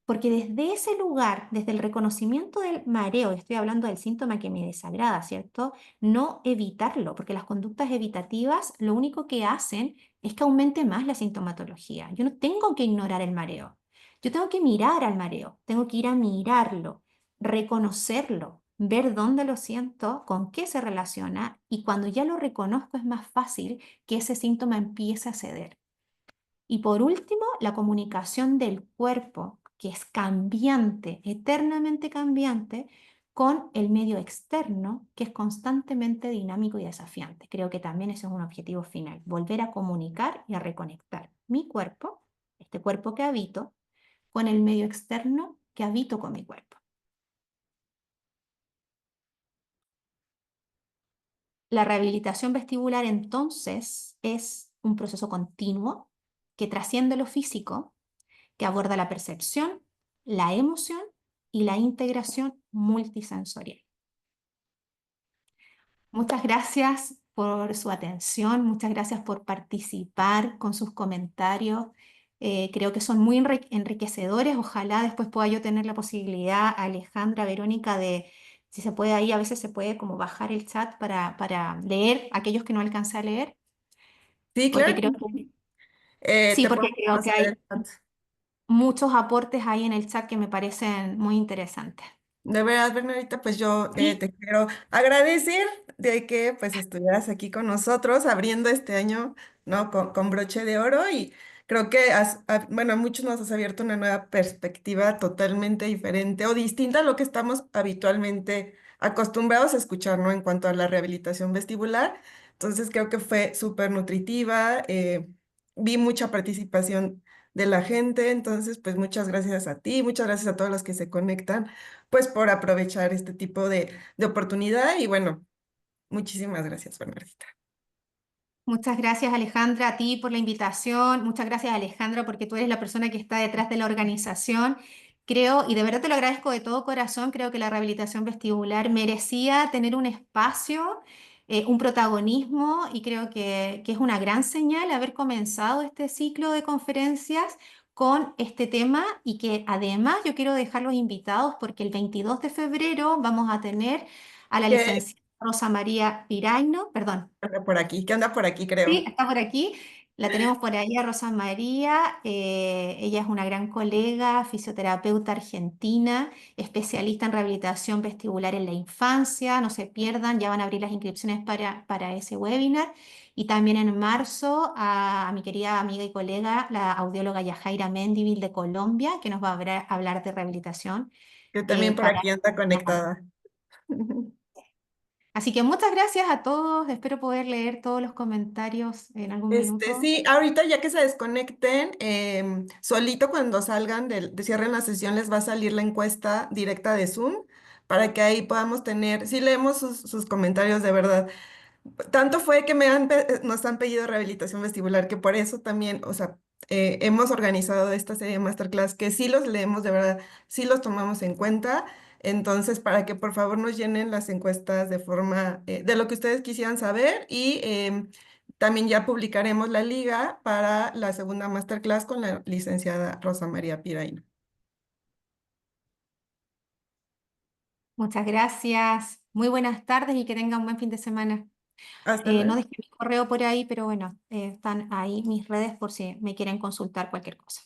Speaker 2: porque desde ese lugar, desde el reconocimiento del mareo, estoy hablando del síntoma que me desagrada, ¿cierto? No evitarlo, porque las conductas evitativas lo único que hacen es que aumente más la sintomatología. Yo no tengo que ignorar el mareo, yo tengo que mirar al mareo, tengo que ir a mirarlo, reconocerlo, ver dónde lo siento, con qué se relaciona, y cuando ya lo reconozco es más fácil que ese síntoma empiece a ceder. Y por último, la comunicación del cuerpo, que es cambiante, eternamente cambiante, con el medio externo, que es constantemente dinámico y desafiante. Creo que también ese es un objetivo final, volver a comunicar y a reconectar mi cuerpo, este cuerpo que habito, con el medio externo que habito con mi cuerpo. La rehabilitación vestibular entonces es un proceso continuo que trasciende lo físico, que aborda la percepción, la emoción y la integración multisensorial. Muchas gracias por su atención, muchas gracias por participar con sus comentarios. Creo que son muy enriquecedores. Ojalá después pueda yo tener la posibilidad, Alejandra, Verónica, de, si se puede ahí, a veces se puede como bajar el chat para leer aquellos que no alcancé a leer,
Speaker 1: Sí,
Speaker 2: porque
Speaker 1: claro que
Speaker 2: creo
Speaker 1: sí.
Speaker 2: que, sí,
Speaker 1: Te
Speaker 2: porque
Speaker 1: podemos
Speaker 2: creo que
Speaker 1: pasar el
Speaker 2: hay
Speaker 1: chat.
Speaker 2: muchos aportes ahí en el chat que me parecen muy interesantes.
Speaker 1: De verdad, Bernardita, pues yo
Speaker 2: Sí,
Speaker 1: te quiero agradecer de que pues estuvieras aquí con nosotros abriendo este año, ¿no? Con broche de oro y creo que bueno, a muchos nos has abierto una nueva perspectiva totalmente diferente o distinta a lo que estamos habitualmente acostumbrados a escuchar, ¿no? En cuanto a la rehabilitación vestibular. Entonces creo que fue súper nutritiva, vi mucha participación de la gente, entonces pues muchas gracias a ti, muchas gracias a todos los que se conectan pues por aprovechar este tipo de oportunidad y bueno, muchísimas gracias, Bernardita.
Speaker 2: muchas gracias Alejandra a ti por la invitación, muchas gracias Alejandra porque tú eres la persona que está detrás de la organización. Creo, y de verdad te lo agradezco de todo corazón, creo que la rehabilitación vestibular merecía tener un espacio, un protagonismo, y creo que es una gran señal haber comenzado este ciclo de conferencias con este tema, y que además yo quiero dejarlos invitados porque el 22 de febrero vamos a tener a la
Speaker 1: ¿Qué
Speaker 2: licenciada Rosa María Piraino, perdón.
Speaker 1: anda por aquí? ¿Qué anda por aquí,
Speaker 2: Sí,
Speaker 1: creo?
Speaker 2: está por aquí. La tenemos por ahí a Rosa María. Ella es una gran colega, fisioterapeuta argentina, especialista en rehabilitación vestibular en la infancia. No se pierdan, ya van a abrir las inscripciones para ese webinar. Y también en marzo a mi querida amiga y colega, la audióloga Yajaira Mendivil de Colombia, que nos va a hablar de rehabilitación
Speaker 1: Que también por
Speaker 2: para...
Speaker 1: aquí anda conectada.
Speaker 2: Así que muchas gracias a todos. Espero poder leer todos los comentarios en algún minuto.
Speaker 1: Sí, ahorita ya que se desconecten, solito cuando salgan cierren la sesión les va a salir la encuesta directa de Zoom para que ahí podamos tener, sí leemos sus comentarios de verdad. Tanto fue que nos han pedido rehabilitación vestibular, que por eso también, o sea, hemos organizado esta serie de masterclass, que sí los leemos de verdad, sí los tomamos en cuenta. Entonces, para que por favor nos llenen las encuestas de forma, de lo que ustedes quisieran saber y también ya publicaremos la liga para la segunda masterclass con la licenciada Rosa María Piraíno.
Speaker 2: Muchas gracias. Muy buenas tardes y que tengan un buen fin de semana.
Speaker 1: Hasta
Speaker 2: No
Speaker 1: luego.
Speaker 2: dejé mi correo por ahí, pero bueno, están ahí mis redes por si me quieren consultar cualquier cosa.